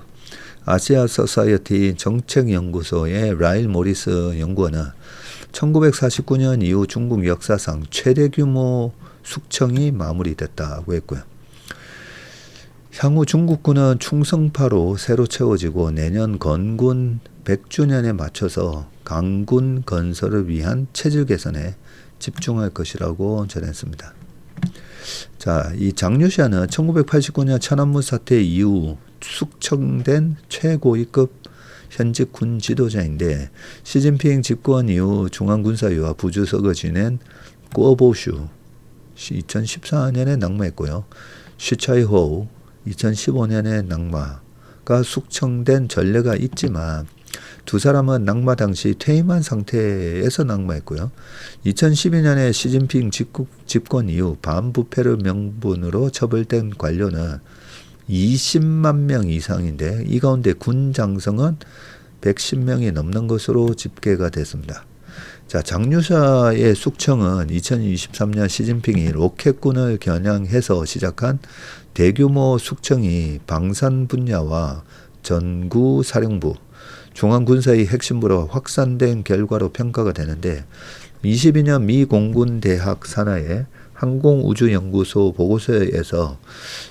아시아 소사이어티 정책연구소의 라일 모리스 연구원은 1949년 이후 중국 역사상 최대 규모 숙청이 마무리됐다고 했고요. 향후 중국군은 충성파로 새로 채워지고 내년 건군 100주년에 맞춰서 강군 건설을 위한 체질 개선에 집중할 것이라고 전했습니다. 자, 이 장류샤는 1989년 천안문 사태 이후 숙청된 최고위급 현직 군 지도자인데, 시진핑 집권 이후 중앙군사위와 부주석을 지낸 꿔보슈 2014년에 낙마했고요. 쉬차이호우 2015년에 낙마, 장류샤가 숙청된 전례가 있지만 두 사람은 낙마 당시 퇴임한 상태에서 낙마했고요. 2012년에 시진핑 집권 이후 반부패를 명분으로 처벌된 관료는 20만 명 이상인데 이 가운데 군 장성은 110명이 넘는 것으로 집계가 됐습니다. 자, 장류샤의 숙청은 2023년 시진핑이 로켓군을 겨냥해서 시작한 대규모 숙청이 방산 분야와 전구 사령부, 중앙군사의 핵심부로 확산된 결과로 평가가 되는데 22년 미 공군대학 산하의 항공우주연구소 보고서에서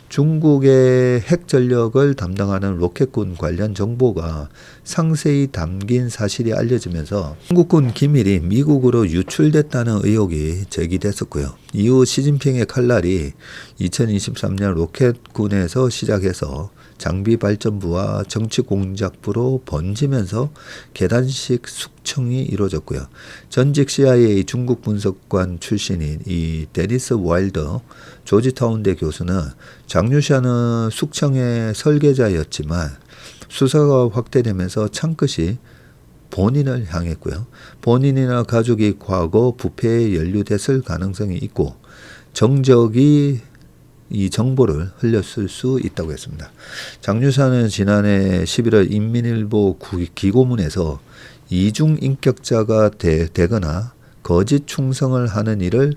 중국의 핵전력을 담당하는 로켓군 관련 정보가 상세히 담긴 사실이 알려지면서 중국군 기밀이 미국으로 유출됐다는 의혹이 제기됐었고요. 이후 시진핑의 칼날이 2023년 로켓군에서 시작해서 장비 발전부와 정치 공작부로 번지면서 계단식 숙청이 이루어졌고요. 전직 CIA 중국 분석관 출신인 이 데니스 와일더 조지타운대 교수는 장류샤는 숙청의 설계자였지만 수사가 확대되면서 창끝이 본인을 향했고요. 본인이나 가족이 과거 부패에 연루됐을 가능성이 있고 정적이 이 정보를 흘렸을 수 있다고 했습니다. 장류샤는 지난해 11월 인민일보 기고문에서 이중인격자가 되거나 거짓 충성을 하는 일을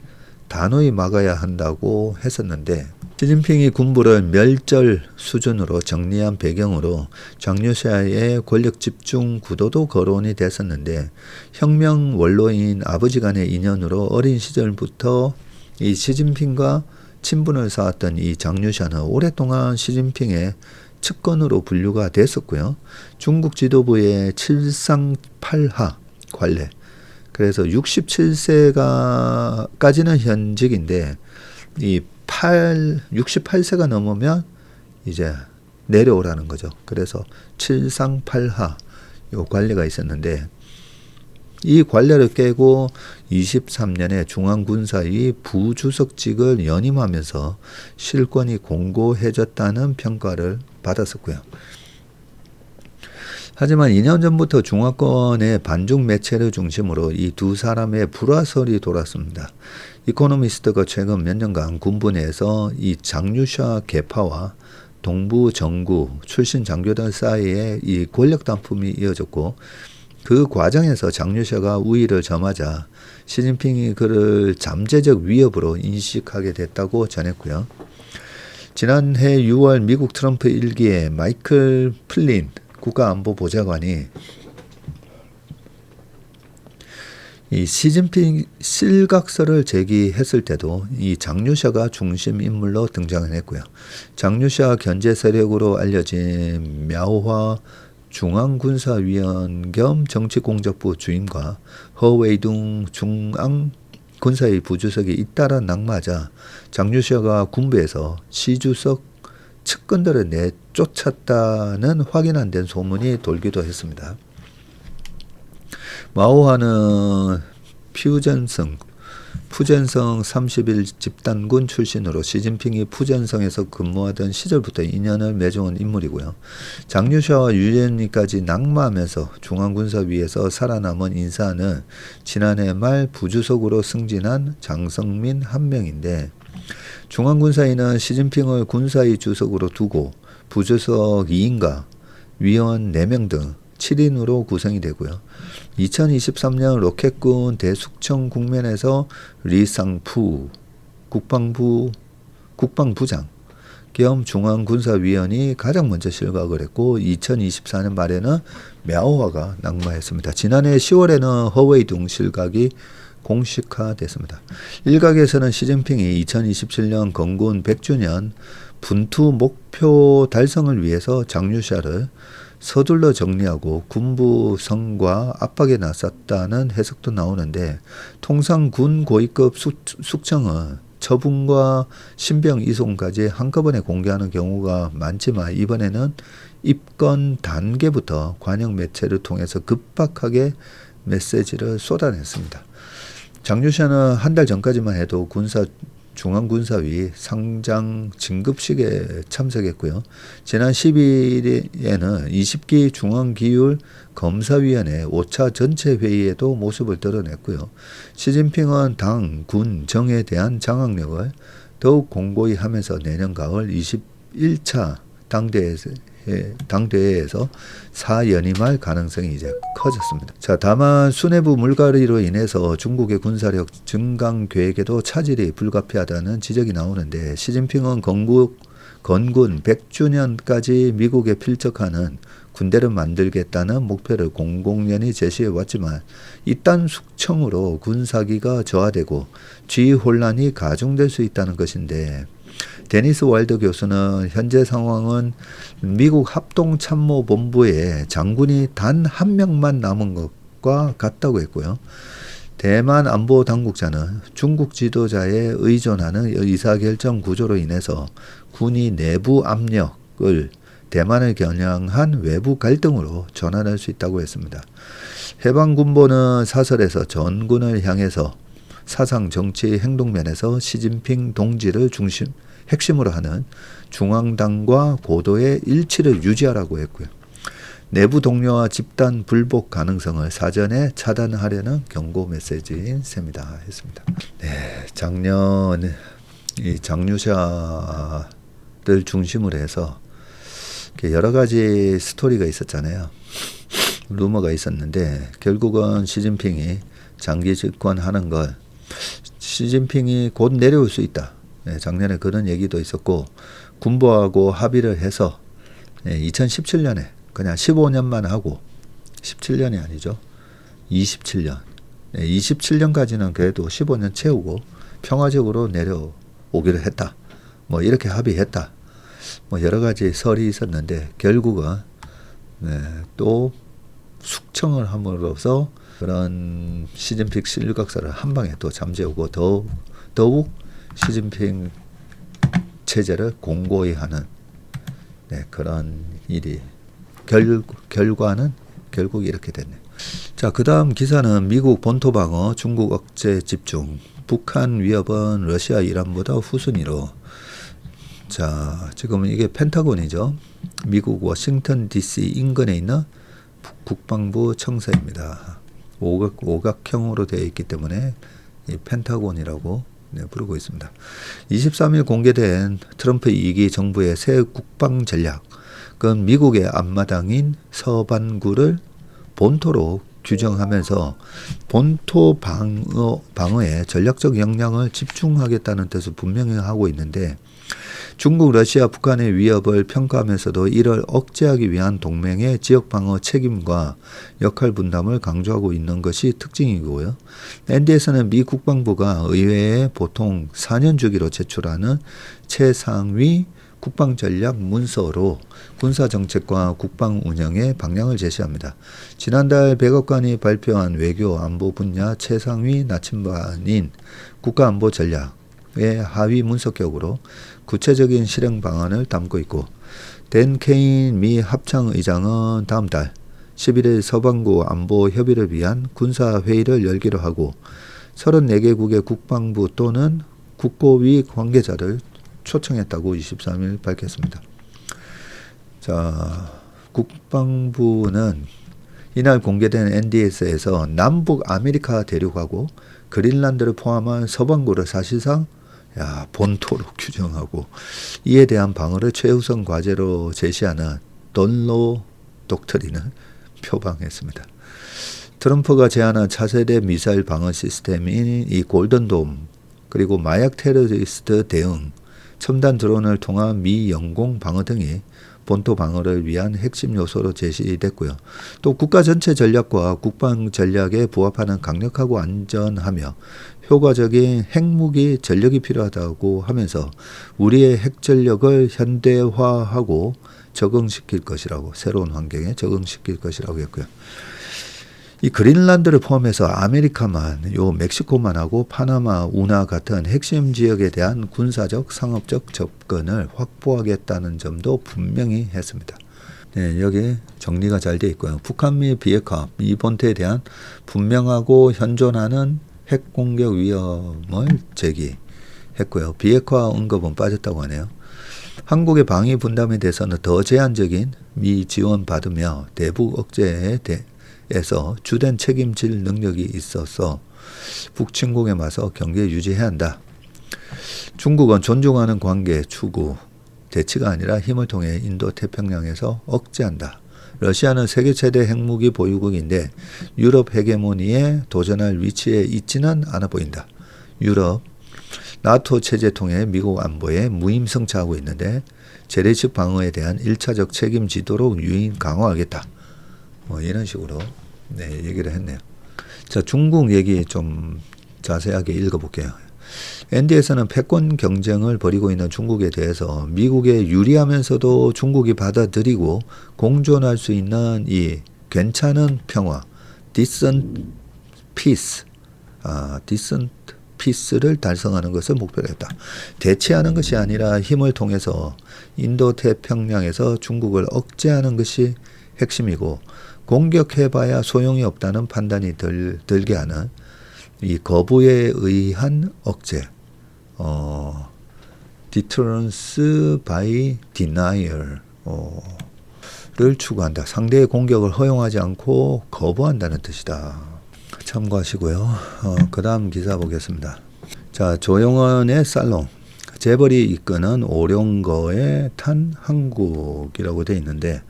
단호히 막아야 한다고 했었는데 시진핑이 군부를 멸절 수준으로 정리한 배경으로 장류샤의 권력 집중 구도도 거론이 됐었는데 혁명 원로인 아버지 간의 인연으로 어린 시절부터 이 시진핑과 친분을 쌓았던 이 장류샤는 오랫동안 시진핑의 측근으로 분류가 됐었고요. 중국 지도부의 칠상팔하 관례, 그래서 67세까지는 현직인데 이 68세가 넘으면 이제 내려오라는 거죠. 그래서 칠상팔하 요 관례가 있었는데 이 관례를 깨고 23년에 중앙군사위 부주석직을 연임하면서 실권이 공고해졌다는 평가를 받았었고요. 하지만 2년 전부터 중화권의 반중 매체를 중심으로 이 두 사람의 불화설이 돌았습니다. 이코노미스트가 최근 몇 년간 군부 내에서 이 장류샤 계파와 동부 정구 출신 장교들 사이에 이 권력 다툼이 이어졌고 그 과정에서 장류샤가 우위를 점하자 시진핑이 그를 잠재적 위협으로 인식하게 됐다고 전했고요. 지난해 6월 미국 트럼프 1기의 마이클 플린 국가안보보좌관이 이 시진핑 실각설을 제기했을 때도 이 장류샤가 중심 인물로 등장했고요. 장류샤 견제 세력으로 알려진 мя오화 중앙군사위원 겸 정치공작부 주임과 허웨이둥 중앙군사위 부주석이 잇따라 낙마하자 장류샤가 군부에서 시주석 측근들을 내쫓았다는 확인 안 된 소문이 돌기도 했습니다. 마오화는 푸젠성 30일 집단군 출신으로 시진핑이 푸젠성에서 근무하던 시절부터 인연을 맺어온 인물이고요. 장류샤와 유엔이까지 낙마하면서 중앙군사위에서 살아남은 인사는 지난해 말 부주석으로 승진한 장성민 한 명인데 중앙군사위는 시진핑을 군사위 주석으로 두고 부주석 2인과 위원 4명 등 7인으로 구성이 되고요. 2023년 로켓군 대숙청 국면에서 리상푸 국방부장 겸 중앙군사위원이 가장 먼저 실각을 했고 2024년 말에는 мя오화가 낙마했습니다. 지난해 10월에는 허웨이둥 실각이 공식화됐습니다. 일각에서는 시진핑이 2027년 건군 100주년 분투 목표 달성을 위해서 장류샤를 서둘러 정리하고 군부 성과 압박에 나섰다는 해석도 나오는데 통상 군 고위급 숙청은 처분과 신병 이송까지 한꺼번에 공개하는 경우가 많지만 이번에는 입건 단계부터 관영 매체를 통해서 급박하게 메시지를 쏟아냈습니다. 장류샤는 한 달 전까지만 해도 군사 중앙군사위 상장 진급식에 참석했고요. 지난 12일에는 20기 중앙기율 검사위원회 5차 전체 회의에도 모습을 드러냈고요. 시진핑은 당, 군, 정에 대한 장악력을 더욱 공고히 하면서 내년 가을 21차 당대회에서 사연임할 가능성이 이제 커졌습니다. 자, 다만 수뇌부 물갈이로 인해서 중국의 군사력 증강 계획에도 차질이 불가피하다는 지적이 나오는데, 시진핑은 건군 100주년까지 미국에 필적하는 군대를 만들겠다는 목표를 공공연히 제시해 왔지만, 이딴 숙청으로 군사기가 저하되고 지휘 혼란이 가중될 수 있다는 것인데, 데니스 와일더 교수는 현재 상황은 미국 합동참모본부에 장군이 단 한 명만 남은 것과 같다고 했고요. 대만 안보 당국자는 중국 지도자에 의존하는 의사결정 구조로 인해서 군이 내부 압력을 대만을 겨냥한 외부 갈등으로 전환할 수 있다고 했습니다. 해방군보는 사설에서 전군을 향해서 사상, 정치, 행동면에서 시진핑 동지를 핵심으로 하는 중앙당과 고도의 일치를 유지하라고 했고요. 내부 동료와 집단 불복 가능성을 사전에 차단하려는 경고 메시지인 셈이다 했습니다. 네, 작년 이 장류샤들 중심으로 해서 여러 가지 스토리가 있었잖아요. 루머가 있었는데, 결국은 시진핑이 장기 집권하는 걸 시진핑이 곧 내려올 수 있다. 네, 작년에 그런 얘기도 있었고, 군부하고 합의를 해서 2017년에 그냥 15년만 하고, 17년이 아니죠. 27년. 27년까지는 그래도 15년 채우고 평화적으로 내려오기로 했다. 뭐 이렇게 합의했다. 뭐 여러 가지 설이 있었는데, 결국은 또 숙청을 함으로써 그런 시진핑 실각사를 한 방에 또 잠재우고 더욱 시진핑 체제를 공고히 하는 그런 일이 결과는 결국 이렇게 됐네요. 자, 그 다음 기사는 미국 본토 방어, 중국 억제 집중, 북한 위협은 러시아, 이란보다 후순위로. 자, 지금 이게 펜타곤이죠. 미국 워싱턴 DC 인근에 있는 국방부 청사입니다. 오각형으로 되어 있기 때문에 이 펜타곤이라고 부르고 있습니다. 23일 공개된 트럼프 2기 정부의 새 국방 전략, 그건 미국의 앞마당인 서반구를 본토로 규정하면서 본토 방어에 전략적 역량을 집중하겠다는 뜻을 분명히 하고 있는데, 중국, 러시아, 북한의 위협을 평가하면서도 이를 억제하기 위한 동맹의 지역 방어 책임과 역할 분담을 강조하고 있는 것이 특징이고요. ND에서는 미 국방부가 의회에 보통 4년 주기로 제출하는 최상위 국방전략 문서로 군사정책과 국방 운영의 방향을 제시합니다. 지난달 백악관이 발표한 외교 안보 분야 최상위 나침반인 국가안보전략의 하위 문서격으로 구체적인 실행 방안을 담고 있고, 댄 케인 미 합창의장은 다음 달 11일 서반구 안보 협의를 위한 군사회의를 열기로 하고, 34개국의 국방부 또는 국고위 관계자를 초청했다고 23일 밝혔습니다. 자, 국방부는 이날 공개된 NDS에서 남북 아메리카 대륙하고 그린란드를 포함한 서반구를 사실상 본토로 규정하고, 이에 대한 방어를 최우선 과제로 제시하는 돈로 독트린을 표방했습니다. 트럼프가 제안한 차세대 미사일 방어 시스템인 이 골든돔, 그리고 마약 테러리스트 대응, 첨단 드론을 통한 미 영공 방어 등이 본토 방어를 위한 핵심 요소로 제시됐고요. 또 국가 전체 전략과 국방 전략에 부합하는 강력하고 안전하며 효과적인 핵무기 전력이 필요하다고 하면서 우리의 핵전력을 현대화하고 적응시킬 것이라고, 새로운 환경에 적응시킬 것이라고 했고요. 이 그린란드를 포함해서 아메리카만, 멕시코만 하고 파나마, 운하 같은 핵심 지역에 대한 군사적, 상업적 접근을 확보하겠다는 점도 분명히 했습니다. 네, 여기 정리가 잘 되어 있고요. 북한 미 비핵화, 미 본토에 대한 분명하고 현존하는 핵 공격 위험을 제기, 했고요. 비핵화 언급은 빠졌다고 하네요. 한국의 방위 분담에 대해서는 더 제한적인 미 지원 받으며 대북 억제에 대해서 주된 책임질 능력이 있어서 북침공에 맞서 경계 유지해야 한다. 중국은 존중하는 관계 추구, 대치가 아니라 힘을 통해 인도 태평양에서 억제한다. 러시아는 세계 최대 핵무기 보유국인데 유럽 헤게모니에 도전할 위치에 있지는 않아 보인다. 유럽, 나토 체제 통해 미국 안보에 무임승차하고 있는데 재래식 방어에 대한 1차적 책임지도록 유인 강화하겠다. 뭐 이런 식으로 얘기를 했네요. 자, 중국 얘기 좀 자세하게 읽어볼게요. ND에서는 패권 경쟁을 벌이고 있는 중국에 대해서 미국에 유리하면서도 중국이 받아들이고 공존할 수 있는 이 괜찮은 평화, decent peace를 달성하는 것을 목표로 했다. 대치하는 것이 아니라 힘을 통해서 인도 태평양에서 중국을 억제하는 것이 핵심이고 공격해봐야 소용이 없다는 판단이 들게 하는 이 거부에 의한 억제, deterrence by denial 를 추구한다. 상대의 공격을 허용하지 않고 거부한다는 뜻이다. 참고하시고요. 그 다음 기사 보겠습니다. 자, 조용원의 살롱. 재벌이 이끄는 오룡거에 탄 한국이라고 되어 있는데,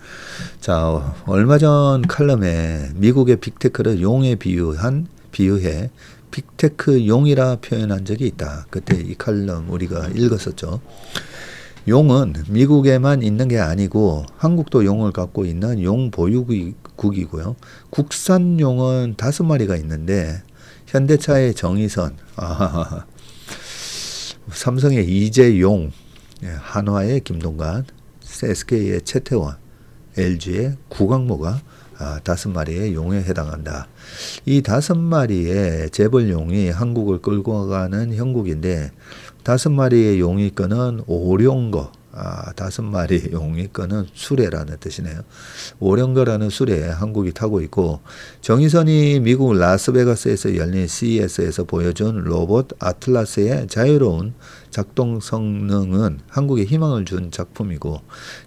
자, 얼마 전 칼럼에 미국의 빅테크를 용에 비유해 빅테크 용이라 표현한 적이 있다. 그때 이 칼럼 우리가 읽었었죠. 용은 미국에만 있는 게 아니고 한국도 용을 갖고 있는 용 보유국이고요. 국산 용은 5마리가 있는데 현대차의 정의선, 삼성의 이재용, 한화의 김동관, SK의 최태원, LG의 구광모가 5마리의 용에 해당한다. 이 5마리의 재벌용이 한국을 끌고 가는 형국인데 5마리의 용이 끄는 오룡거, 5마리 용이 끄는 수레라는 뜻이네요. 오룡거라는 수레에 한국이 타고 있고 정의선이 미국 라스베가스에서 열린 CES에서 보여준 로봇 아틀라스의 자유로운 작동 성능은 한국에 희망을 준 작품이고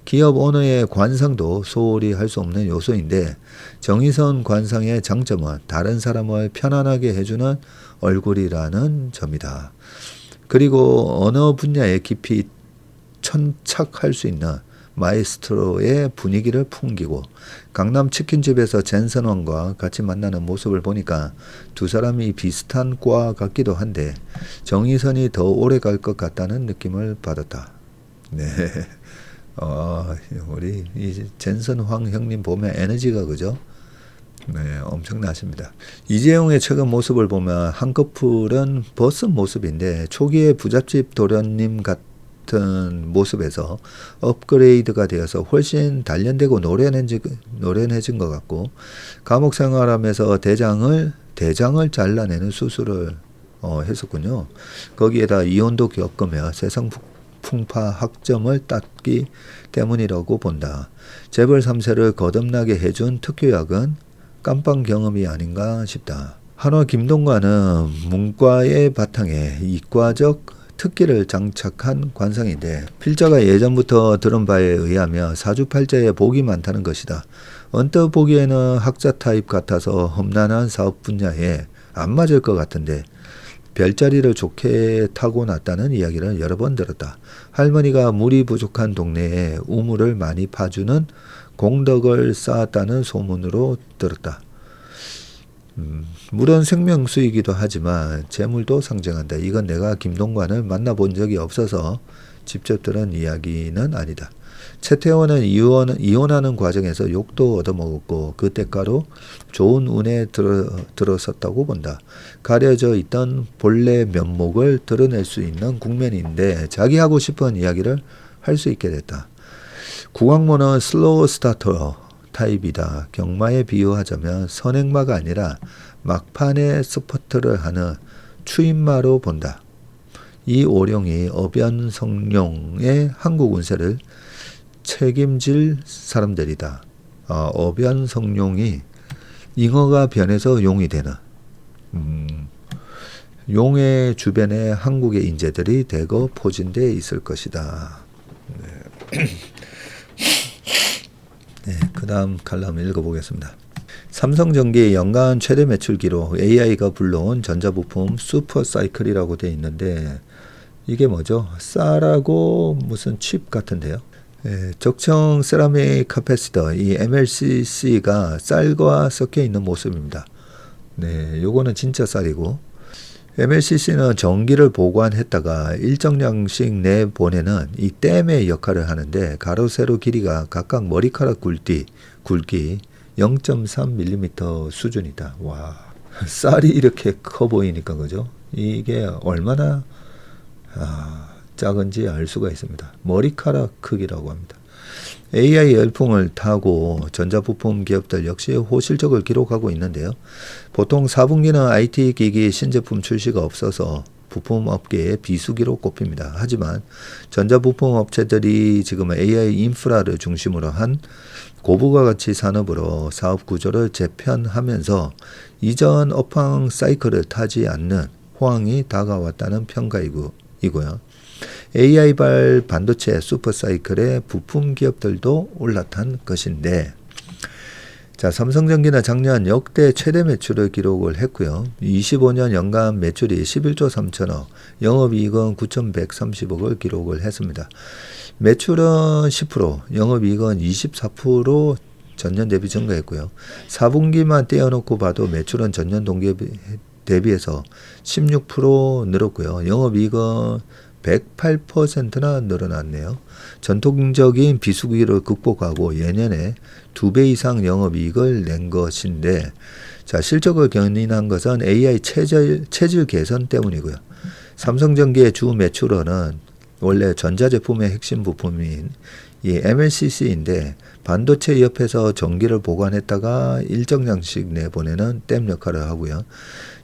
기업 오너의 관상도 소홀히 할 수 없는 요소인데 정의선 관상의 장점은 다른 사람을 편안하게 해주는 얼굴이라는 점이다. 그리고 언어 분야에 깊이 천착할 수 있는 마에스트로의 분위기를 풍기고 강남 치킨집에서 젠슨왕과 같이 만나는 모습을 보니까 두 사람이 비슷한 과 같기도 한데 정의선이 더 오래 갈 것 같다는 느낌을 받았다. 네, 우리 이 젠슨왕 형님 보면 에너지가 그죠? 네, 엄청나십니다. 이재용의 최근 모습을 보면 한꺼풀은 벗은 모습인데 초기에 부잣집 도련님 같은 모습에서 업그레이드가 되어서 훨씬 단련되고 노련해진 것 같고 감옥 생활하면서 대장을 잘라내는 수술을 했었군요. 거기에다 이혼도 겪으며 세상 풍파 학점을 땄기 때문이라고 본다. 재벌 3세를 거듭나게 해준 특효약은 깜빵 경험이 아닌가 싶다. 한화 김동관은 문과의 바탕에 이과적 특기를 장착한 관상인데 필자가 예전부터 들은 바에 의하면 사주팔자에 복이 많다는 것이다. 언뜻 보기에는 학자 타입 같아서 험난한 사업 분야에 안 맞을 것 같은데 별자리를 좋게 타고났다는 이야기를 여러 번 들었다. 할머니가 물이 부족한 동네에 우물을 많이 파주는 공덕을 쌓았다는 소문으로 들었다. 물은 생명수이기도 하지만 재물도 상징한다. 이건 내가 김동관을 만나본 적이 없어서 직접 들은 이야기는 아니다. 최태원은 이혼하는 과정에서 욕도 얻어먹었고 그 대가로 좋은 운에 들어섰다고 본다. 가려져 있던 본래 면목을 드러낼 수 있는 국면인데 자기 하고 싶은 이야기를 할 수 있게 됐다. 구광모는 슬로우 스타터 타입이다. 경마에 비유하자면 선행마가 아니라 막판에 스퍼트를 하는 추임마로 본다. 이 오룡이 어변성룡의 한국 운세를 책임질 사람들이다. 어변성룡이 잉어가 변해서 용이 되는 용해 주변에 한국의 인재들이 대거 포진되어 있을 것이다. 네, 그 다음 칼럼 읽어보겠습니다. 삼성전기의 연간 최대 매출 기록, AI가 불러온 전자부품 슈퍼사이클이라고 되어 있는데 이게 뭐죠? 쌀하고 무슨 칩 같은데요. 적청 세라믹 카패시터, 이 MLCC가 쌀과 섞여 있는 모습입니다. 네, 요거는 진짜 쌀이고, MLCC는 전기를 보관했다가 일정량씩 내보내는 이 댐의 역할을 하는데, 가로 세로 길이가 각각 머리카락 굵기 0.3mm 수준이다. 와, 쌀이 이렇게 커 보이니까 그죠? 이게 얼마나 작은지 알 수가 있습니다. 머리카락 크기라고 합니다. AI 열풍을 타고 전자부품 기업들 역시 호실적을 기록하고 있는데요. 보통 4분기는 IT 기기 신제품 출시가 없어서 부품 업계의 비수기로 꼽힙니다. 하지만 전자부품 업체들이 지금 AI 인프라를 중심으로 한 고부가 가치 산업으로 사업 구조를 재편하면서 이전 업황 사이클을 타지 않는 호황이 다가왔다는 평가이고요. AI발 반도체 슈퍼사이클의 부품 기업들도 올라탄 것인데, 자, 삼성전기는 작년 역대 최대 매출을 기록을 했고요. 25년 연간 매출이 11조 3천억, 영업이익은 9,130억을 기록을 했습니다. 매출은 10%, 영업이익은 24% 전년 대비 증가했고요. 4분기만 떼어놓고 봐도 매출은 전년 동기 대비해서 16% 늘었고요. 영업이익은 108%나 늘어났네요. 전통적인 비수기를 극복하고 예년에 2배 이상 영업이익을 낸 것인데, 자, 실적을 견인한 것은 AI 체질 개선 때문이고요. 삼성전기의 주 매출원은 원래 전자제품의 핵심 부품인 이 MLCC인데 반도체 옆에서 전기를 보관했다가 일정량씩 내보내는 댐 역할을 하고요.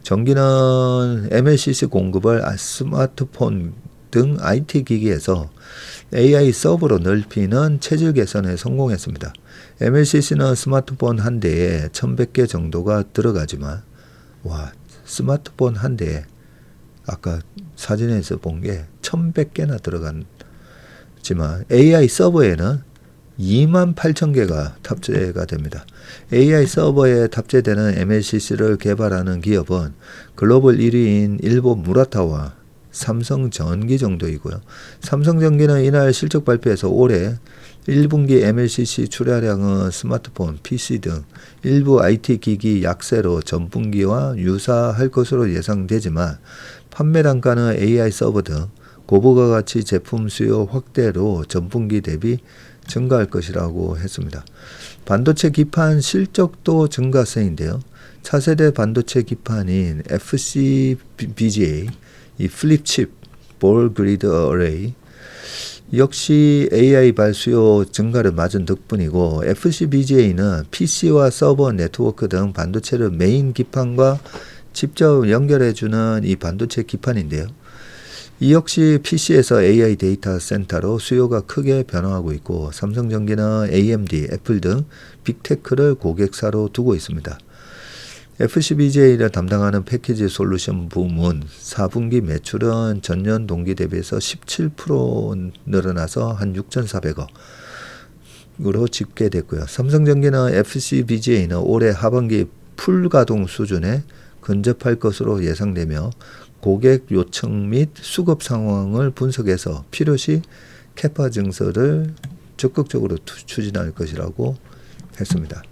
전기는 MLCC 공급을 스마트폰 등 IT 기기에서 AI 서버로 넓히는 체질 개선에 성공했습니다. MLCC는 스마트폰 한 대에 1100개 정도가 들어가지만, 와, 스마트폰 한 대에 아까 사진에서 본 게 1100개나 들어갔지만 AI 서버에는 28,000개가 탑재가 됩니다. AI 서버에 탑재되는 MLCC를 개발하는 기업은 글로벌 1위인 일본 무라타와 삼성전기 정도이고요. 삼성전기는 이날 실적 발표에서 올해 1분기 MLCC 출하량은 스마트폰, PC 등 일부 IT 기기 약세로 전분기와 유사할 것으로 예상되지만 판매 단가는 AI 서버 등 고부가 가치 제품 수요 확대로 전분기 대비 증가할 것이라고 했습니다. 반도체 기판 실적도 증가세인데요. 차세대 반도체 기판인 FCBGA, 이 플립칩 볼 그리드 어레이 역시 AI발 수요 증가를 맞은 덕분이고, FCBGA는 PC와 서버 네트워크 등 반도체를 메인 기판과 직접 연결해주는 이 반도체 기판인데요. 이 역시 PC에서 AI 데이터 센터로 수요가 크게 변화하고 있고, 삼성전기는 AMD, 애플 등 빅테크를 고객사로 두고 있습니다. FCBGA를 담당하는 패키지 솔루션 부문 4분기 매출은 전년 동기 대비해서 17% 늘어나서 한 6,400억으로 집계됐고요. 삼성전기는 FCBGA는 올해 하반기 풀 가동 수준에 근접할 것으로 예상되며 고객 요청 및 수급 상황을 분석해서 필요시 캐파 증설을 적극적으로 추진할 것이라고 했습니다.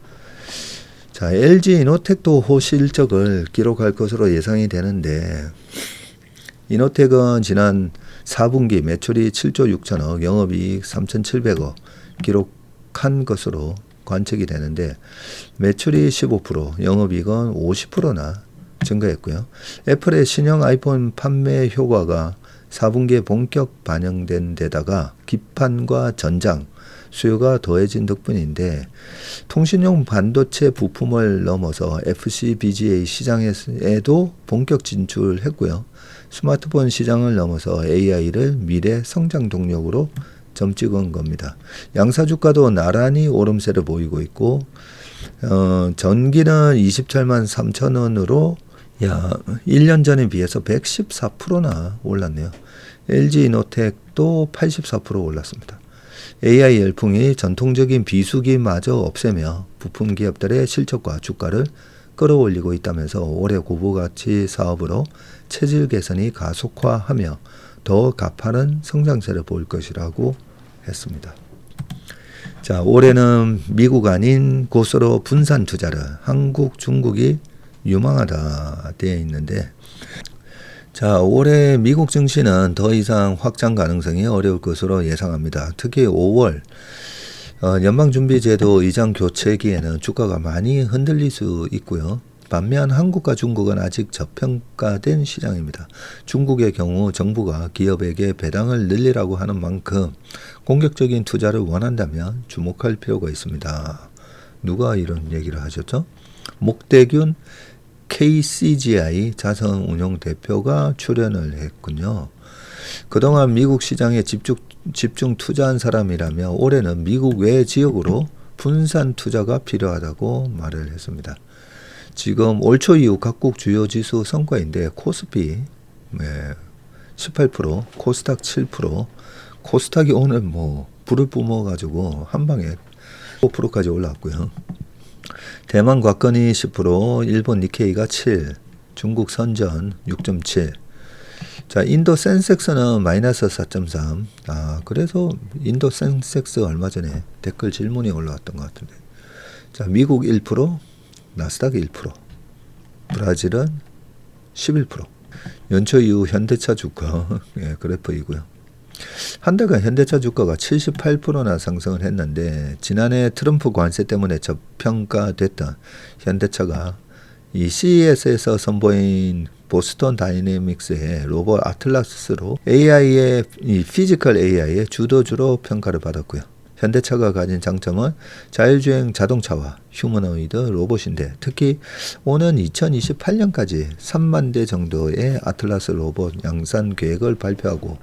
자, LG 이노텍도 호실적을 기록할 것으로 예상이 되는데, 이노텍은 지난 4분기 매출이 7조 6천억, 영업이익 3,700억 기록한 것으로 관측이 되는데, 매출이 15%, 영업이익은 50%나 증가했고요. 애플의 신형 아이폰 판매 효과가 4분기에 본격 반영된 데다가 기판과 전장 수요가 더해진 덕분인데, 통신용 반도체 부품을 넘어서 FCBGA 시장에도 본격 진출했고요. 스마트폰 시장을 넘어서 AI를 미래 성장 동력으로 점찍은 겁니다. 양사 주가도 나란히 오름세를 보이고 있고, 전기는 27만 3천 원으로 야, 1년 전에 비해서 114%나 올랐네요. LG이노텍도 84% 올랐습니다. AI 열풍이 전통적인 비수기마저 없애며 부품 기업들의 실적과 주가를 끌어올리고 있다면서 올해 고부가치 사업으로 체질 개선이 가속화하며 더 가파른 성장세를 보일 것이라고 했습니다. 자, 올해는 미국 아닌 곳으로 분산 투자를 한국, 중국이 유망하다 되어 있는데, 자, 올해 미국 증시는 더 이상 확장 가능성이 어려울 것으로 예상합니다. 특히 5월 연방준비제도 의장 교체기에는 주가가 많이 흔들릴 수 있고요. 반면 한국과 중국은 아직 저평가된 시장입니다. 중국의 경우 정부가 기업에게 배당을 늘리라고 하는 만큼 공격적인 투자를 원한다면 주목할 필요가 있습니다. 누가 이런 얘기를 하셨죠? 목대균 KCGI 자산운용 대표가 출연을 했군요. 그동안 미국 시장에 집중 투자한 사람이라며 올해는 미국 외 지역으로 분산 투자가 필요하다고 말을 했습니다. 지금 올 초 이후 각국 주요 지수 성과인데 코스피 18%, 코스닥 7%, 코스닥이 오늘 불을 뿜어가지고 한 방에 5%까지 올라왔고요. 대만 곽건이 10%, 일본 니케이가 7, 중국 선전 6.7. 자, 인도 센섹스는 마이너스 4.3. 그래서 인도 센섹스 얼마 전에 댓글 질문이 올라왔던 것 같은데. 자, 미국 1%, 나스닥 1%, 브라질은 11%. 연초 이후 현대차 주가 그래프이고요. 한 달간 현대차 주가가 78%나 상승을 했는데 지난해 트럼프 관세 때문에 저평가됐던 현대차가 이 CES에서 선보인 보스턴 다이내믹스의 로봇 아틀라스로 AI의 피지컬 AI의 주도주로 평가를 받았고요. 현대차가 가진 장점은 자율주행 자동차와 휴머노이드 로봇인데 특히 오는 2028년까지 3만 대 정도의 아틀라스 로봇 양산 계획을 발표하고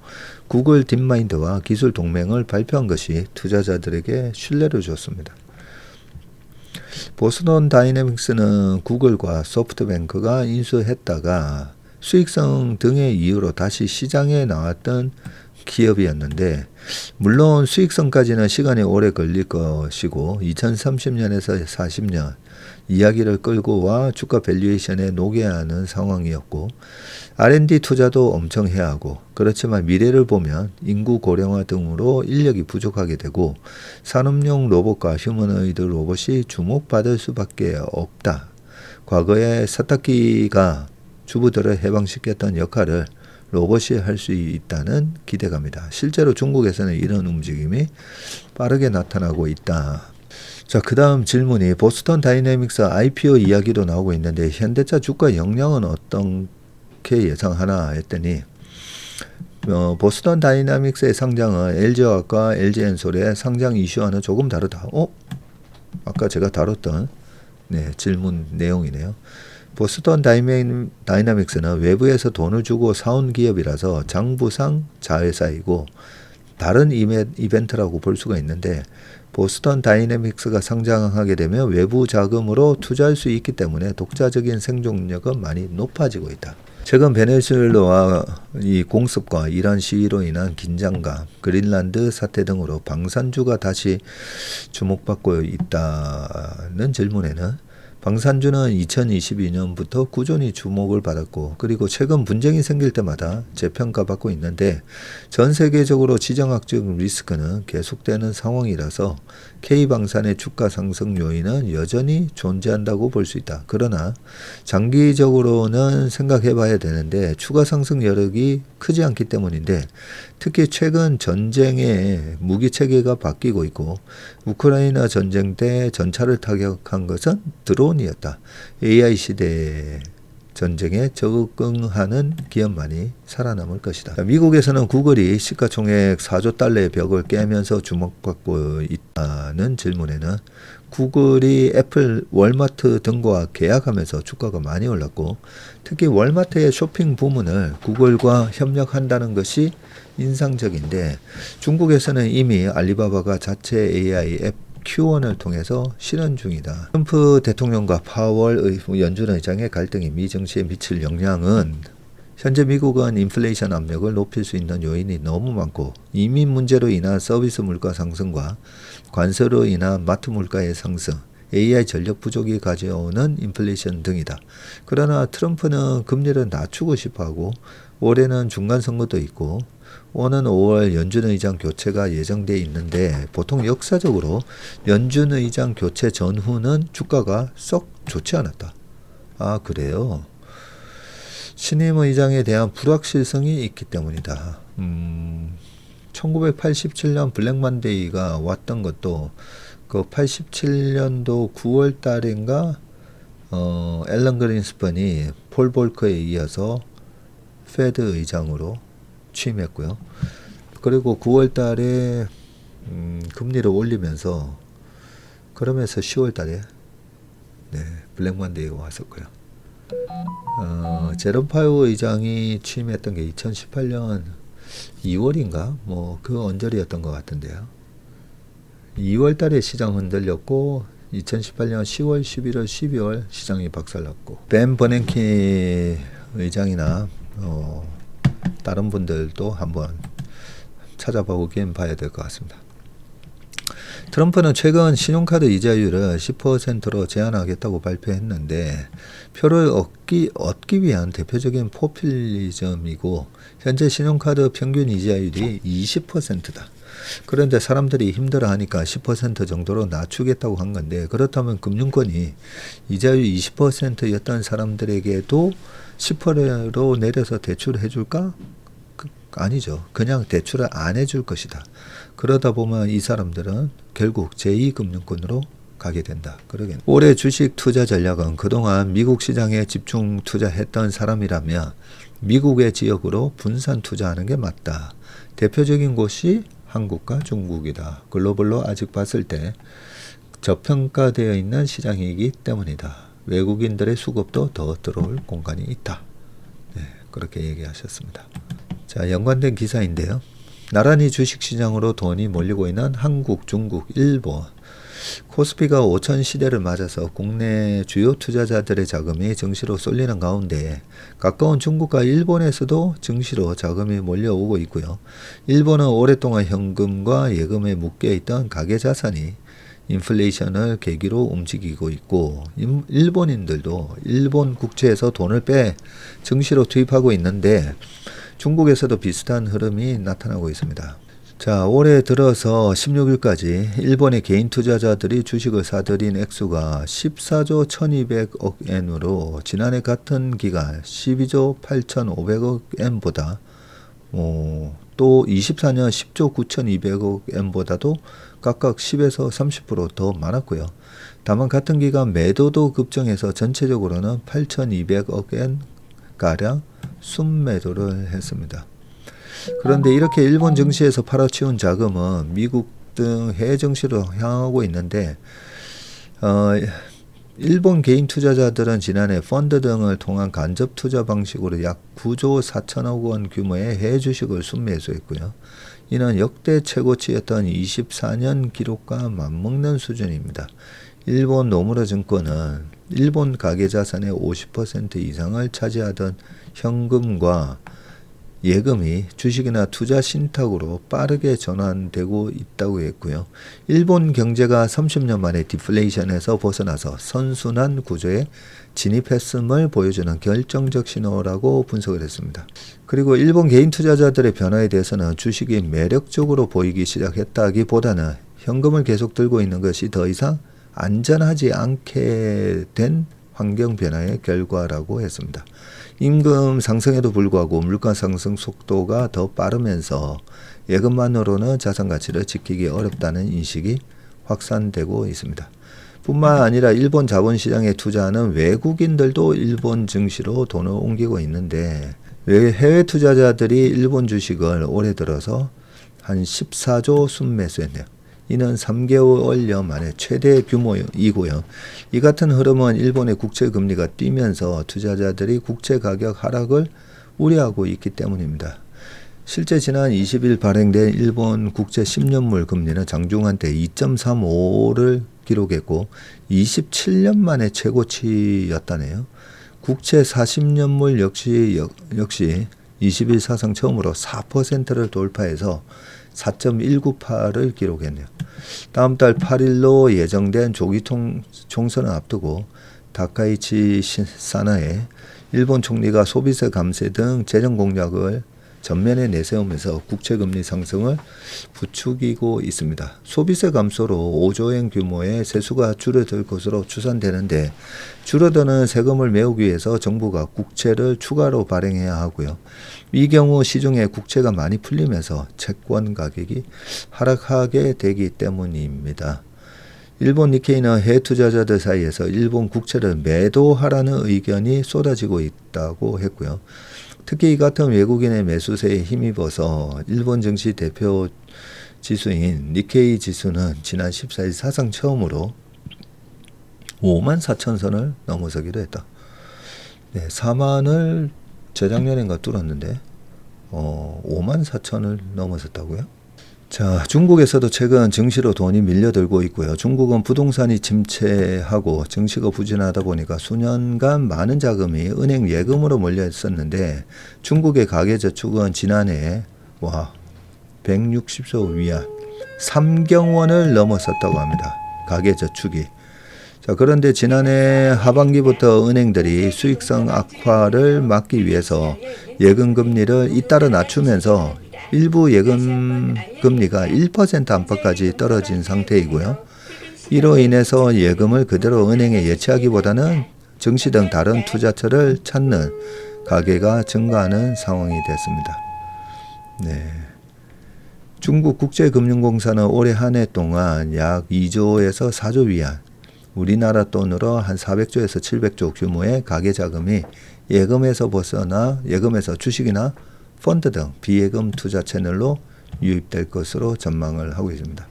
구글 딥마인드와 기술 동맹을 발표한 것이 투자자들에게 신뢰를 줬습니다. 보스턴 다이내믹스는 구글과 소프트뱅크가 인수했다가 수익성 등의 이유로 다시 시장에 나왔던 기업이었는데 물론 수익성까지는 시간이 오래 걸릴 것이고 2030년에서 40년 이야기를 끌고 와 주가 밸류에이션에 녹여야 하는 상황이었고 R&D 투자도 엄청 해야 하고 그렇지만 미래를 보면 인구 고령화 등으로 인력이 부족하게 되고 산업용 로봇과 휴머노이드 로봇이 주목받을 수밖에 없다. 과거에 세탁기가 주부들을 해방시켰던 역할을 로봇이 할 수 있다는 기대감이다. 실제로 중국에서는 이런 움직임이 빠르게 나타나고 있다. 자, 그 다음 질문이 보스턴 다이내믹스 IPO 이야기도 나오고 있는데 현대차 주가 영향은 어떻게 예상하나 했더니 보스턴 다이내믹스의 상장은 LG화학과 LG엔솔의 상장 이슈와는 조금 다르다. 아까 제가 다뤘던 질문 내용이네요. 보스턴 다이내믹스는 외부에서 돈을 주고 사온 기업이라서 장부상 자회사이고 다른 이벤트라고 볼 수가 있는데 보스턴 다이내믹스가 상장하게 되면 외부 자금으로 투자할 수 있기 때문에 독자적인 생존력은 많이 높아지고 있다. 최근 베네수엘라와 이 공습과 이란 시위로 인한 긴장감, 그린란드 사태 등으로 방산주가 다시 주목받고 있다는 질문에는 방산주는 2022년부터 꾸준히 주목을 받았고 그리고 최근 분쟁이 생길 때마다 재평가받고 있는데 전 세계적으로 지정학적 리스크는 계속되는 상황이라서 K방산의 주가 상승 요인은 여전히 존재한다고 볼 수 있다. 그러나 장기적으로는 생각해 봐야 되는데 추가 상승 여력이 크지 않기 때문인데 특히 최근 전쟁의 무기 체계가 바뀌고 있고 우크라이나 전쟁 때 전차를 타격한 것은 드론이었다. AI 시대 전쟁에 적응하는 기업만이 살아남을 것이다. 미국에서는 구글이 시가총액 4조 달러의 벽을 깨면서 주목받고 있다는 질문에는 구글이 애플, 월마트 등과 계약하면서 주가가 많이 올랐고 특히 월마트의 쇼핑 부문을 구글과 협력한다는 것이 인상적인데 중국에서는 이미 알리바바가 자체 AI 앱 Q1을 통해서 실현 중이다. 트럼프 대통령과 파월 연준 의장의 갈등이 미 증시에 미칠 영향은 현재 미국은 인플레이션 압력을 높일 수 있는 요인이 너무 많고 이민 문제로 인한 서비스 물가 상승과 관세로 인한 마트 물가의 상승, AI 전력 부족이 가져오는 인플레이션 등이다. 그러나 트럼프는 금리를 낮추고 싶어하고 올해는 중간 선거도 있고 오는 5월 연준 의장 교체가 예정돼 있는데 보통 역사적으로 연준 의장 교체 전후는 주가가 썩 좋지 않았다. 아, 그래요? 신임 의장에 대한 불확실성이 있기 때문이다. 1987년 블랙만데이가 왔던 것도 그 87년도 9월 달인가 앨런 그린스펀이 폴 볼커에 이어서 페드 의장으로 취임했고요. 그리고 9월 달에 금리를 올리면서 그러면서 10월 달에 블랙만데이가 왔었고요. 제롬 파웨어 의장이 취임했던 게 2018년 2월인가 뭐 그 언저리였던 것 같은데요. 2월 달에 시장 흔들렸고 2018년 10월, 11월, 12월 시장이 박살났고 벤 버냉키 의장이나 다른 분들도 한번 찾아보긴 봐야 될 것 같습니다. 트럼프는 최근 신용카드 이자율을 10%로 제한하겠다고 발표했는데 표를 얻기 위한 대표적인 포퓰리즘이고 현재 신용카드 평균 이자율이 20%다. 그런데 사람들이 힘들어하니까 10% 정도로 낮추겠다고 한 건데 그렇다면 금융권이 이자율 20%였던 사람들에게도 10%로 내려서 대출을 해줄까? 아니죠. 그냥 대출을 안 해줄 것이다. 그러다 보면 이 사람들은 결국 제2금융권으로 가게 된다. 그러겠네. 올해 주식 투자 전략은 그동안 미국 시장에 집중 투자했던 사람이라면 미국의 지역으로 분산 투자하는 게 맞다. 대표적인 곳이 한국과 중국이다. 글로벌로 아직 봤을 때 저평가되어 있는 시장이기 때문이다. 외국인들의 수급도 더 들어올 공간이 있다. 그렇게 얘기하셨습니다. 자, 연관된 기사인데요. 나란히 주식시장으로 돈이 몰리고 있는 한국, 중국, 일본. 코스피가 5천 시대를 맞아서 국내 주요 투자자들의 자금이 증시로 쏠리는 가운데 가까운 중국과 일본에서도 증시로 자금이 몰려오고 있고요. 일본은 오랫동안 현금과 예금에 묶여있던 가계자산이 인플레이션을 계기로 움직이고 있고 일본인들도 일본 국채에서 돈을 빼 증시로 투입하고 있는데 중국에서도 비슷한 흐름이 나타나고 있습니다. 자, 올해 들어서 16일까지 일본의 개인 투자자들이 주식을 사들인 액수가 14조 1200억 엔으로 지난해 같은 기간 12조 8500억 엔보다 또 24년 10조 9200억 엔보다도 각각 10에서 30% 더 많았고요. 다만 같은 기간 매도도 급증해서 전체적으로는 8200억 엔가량 순매도를 했습니다. 그런데 이렇게 일본 증시에서 팔아치운 자금은 미국 등 해외 증시로 향하고 있는데 일본 개인 투자자들은 지난해 펀드 등을 통한 간접 투자 방식으로 약 9조 4천억 원 규모의 해외 주식을 순매수했고요. 이는 역대 최고치였던 24년 기록과 맞먹는 수준입니다. 일본 노무라 증권은 일본 가계자산의 50% 이상을 차지하던 현금과 예금이 주식이나 투자 신탁으로 빠르게 전환되고 있다고 했고요. 일본 경제가 30년 만에 디플레이션에서 벗어나서 선순환 구조에 진입했음을 보여주는 결정적 신호라고 분석을 했습니다. 그리고 일본 개인 투자자들의 변화에 대해서는 주식이 매력적으로 보이기 시작했다기보다는 현금을 계속 들고 있는 것이 더 이상 안전하지 않게 된 환경 변화의 결과라고 했습니다. 임금 상승에도 불구하고 물가 상승 속도가 더 빠르면서 예금만으로는 자산 가치를 지키기 어렵다는 인식이 확산되고 있습니다. 뿐만 아니라 일본 자본시장에 투자하는 외국인들도 일본 증시로 돈을 옮기고 있는데 해외 투자자들이 일본 주식을 올해 들어서 한 14조 순매수했네요. 이는 3개월여 만에 최대 규모이고요. 이 같은 흐름은 일본의 국채 금리가 뛰면서 투자자들이 국채 가격 하락을 우려하고 있기 때문입니다. 실제 지난 20일 발행된 일본 국채 10년물 금리는 장중한 때 2.35를 기록했고 27년 만에 최고치였다네요. 국채 40년물 역시 20일 사상 처음으로 4%를 돌파해서 4.198을 기록했네요. 다음 달 8일로 예정된 조기 총선을 앞두고 다카이치 사나에 일본 총리가 소비세 감세 등 재정 공약을 전면에 내세우면서 국채금리 상승을 부추기고 있습니다. 소비세 감소로 5조엔 규모의 세수가 줄어들 것으로 추산되는데 줄어드는 세금을 메우기 위해서 정부가 국채를 추가로 발행해야 하고요. 이 경우 시중에 국채가 많이 풀리면서 채권 가격이 하락하게 되기 때문입니다. 일본 니케이는 해외 투자자들 사이에서 일본 국채를 매도하라는 의견이 쏟아지고 있다고 했고요. 특히 이 같은 외국인의 매수세에 힘입어서 일본 증시 대표 지수인 니케이 지수는 지난 14일 사상 처음으로 54,000선을 넘어서기도 했다. 네, 4만을 재작년인가 뚫었는데 54,000을 넘어섰다고요? 자, 중국에서도 최근 증시로 돈이 밀려들고 있고요. 중국은 부동산이 침체하고 증시가 부진하다 보니까 수년간 많은 자금이 은행 예금으로 몰려 있었는데 중국의 가계저축은 지난해 160조 위안 3경원을 넘어섰다고 합니다. 가계저축이. 자, 그런데 지난해 하반기부터 은행들이 수익성 악화를 막기 위해서 예금 금리를 잇따라 낮추면서 일부 예금 금리가 1% 안팎까지 떨어진 상태이고요. 이로 인해서 예금을 그대로 은행에 예치하기보다는 증시 등 다른 투자처를 찾는 가계가 증가하는 상황이 됐습니다. 네. 중국 국제금융공사는 올해 한 해 동안 약 2조에서 4조 위안, 우리나라 돈으로 한 400조에서 700조 규모의 가계 자금이 예금에서 벗어나 예금에서 주식이나 펀드 등 비예금 투자 채널로 유입될 것으로 전망을 하고 있습니다.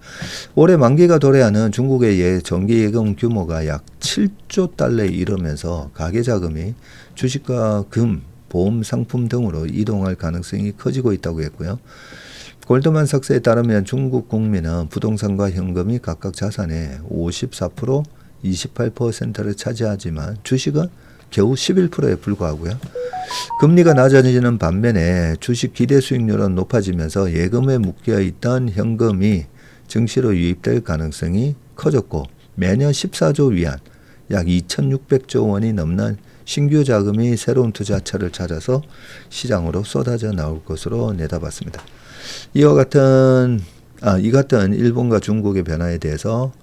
올해 만기가 도래하는 중국의 정기 예금 규모가 약 7조 달러에 이르면서 가계 자금이 주식과 금, 보험 상품 등으로 이동할 가능성이 커지고 있다고 했고요. 골드만삭스에 따르면 중국 국민은 부동산과 현금이 각각 자산의 54%, 28%를 차지하지만 주식은 겨우 11%에 불과하고요. 금리가 낮아지는 반면에 주식 기대 수익률은 높아지면서 예금에 묶여있던 현금이 증시로 유입될 가능성이 커졌고 매년 14조 위안, 약 2,600조 원이 넘는 신규 자금이 새로운 투자처를 찾아서 시장으로 쏟아져 나올 것으로 내다봤습니다. 이 같은 일본과 중국의 변화에 대해서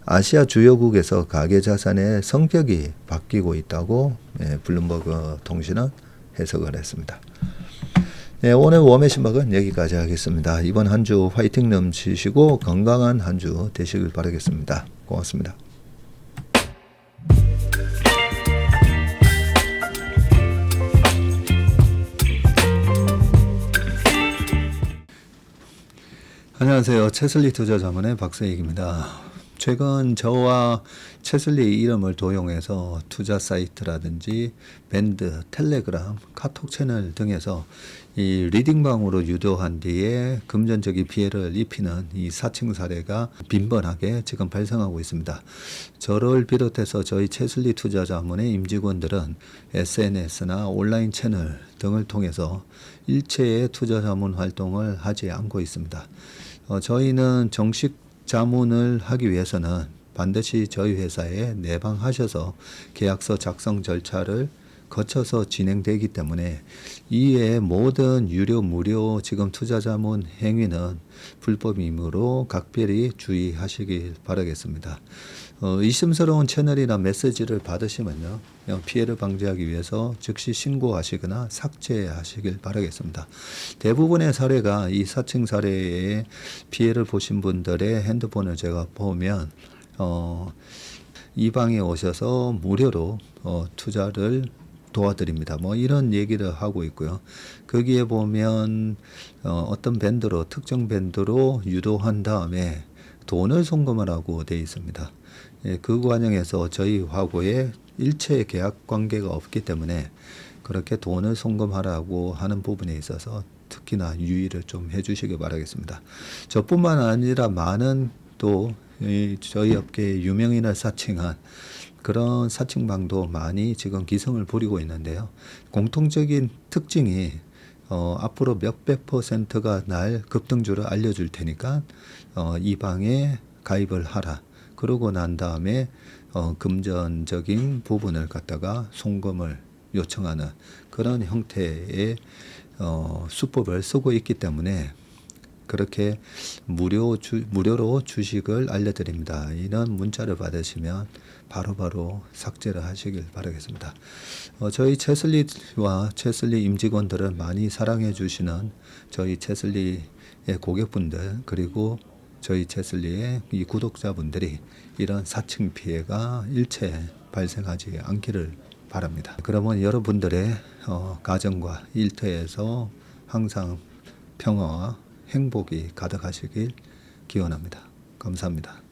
아시아 주요국에서 가계자산의 성격이 바뀌고 있다고 블룸버그 통신은 해석을 했습니다. 네, 오늘 웜의 신박은 여기까지 하겠습니다. 이번 한 주 화이팅 넘치시고 건강한 한 주 되시길 바라겠습니다. 고맙습니다. 안녕하세요. 채슬리 투자자문의 박세익입니다. 최근 저와 채슬리 이름을 도용해서 투자 사이트라든지 밴드, 텔레그램, 카톡 채널 등에서 이 리딩방으로 유도한 뒤에 금전적인 피해를 입히는 이 사칭 사례가 빈번하게 지금 발생하고 있습니다. 저를 비롯해서 저희 채슬리 투자자문의 임직원들은 SNS나 온라인 채널 등을 통해서 일체의 투자자문 활동을 하지 않고 있습니다. 저희는 정식 자문을 하기 위해서는 반드시 저희 회사에 내방하셔서 계약서 작성 절차를 거쳐서 진행되기 때문에 이외의 모든 유료, 무료 지금 투자자문 행위는 불법이므로 각별히 주의하시길 바라겠습니다. 의심스러운 채널이나 메시지를 받으시면요, 피해를 방지하기 위해서 즉시 신고하시거나 삭제하시길 바라겠습니다. 대부분의 사례가 이 사칭 사례에 피해를 보신 분들의 핸드폰을 제가 보면 이 방에 오셔서 무료로 투자를 도와드립니다. 뭐 이런 얘기를 하고 있고요. 거기에 보면 어떤 밴드로 특정 밴드로 유도한 다음에 돈을 송금하라고 되어 있습니다. 그 과정에서 저희하고의 일체 계약 관계가 없기 때문에 그렇게 돈을 송금하라고 하는 부분에 있어서 특히 특히나 유의를 좀 해주시기 바라겠습니다. 저뿐만 아니라 많은 또 저희 업계의 유명인을 사칭한 그런 사칭방도 많이 지금 기승을 부리고 있는데요. 공통적인 특징이 앞으로 몇백 %가 날 급등주를 알려줄 테니까 이 방에 가입을 하라. 그러고 난 다음에 금전적인 부분을 갖다가 송금을 요청하는 그런 형태의 수법을 쓰고 있기 때문에 그렇게 무료로 주식을 알려드립니다. 이런 문자를 받으시면 바로바로 삭제를 하시길 바라겠습니다. 저희 채슬리와 채슬리 임직원들을 많이 사랑해 주시는 저희 채슬리의 고객분들 그리고 저희 채슬리의 이 구독자분들이 이런 사칭 피해가 일체 발생하지 않기를 바랍니다. 그러면 여러분들의 가정과 일터에서 항상 평화와 행복이 가득하시길 기원합니다. 감사합니다.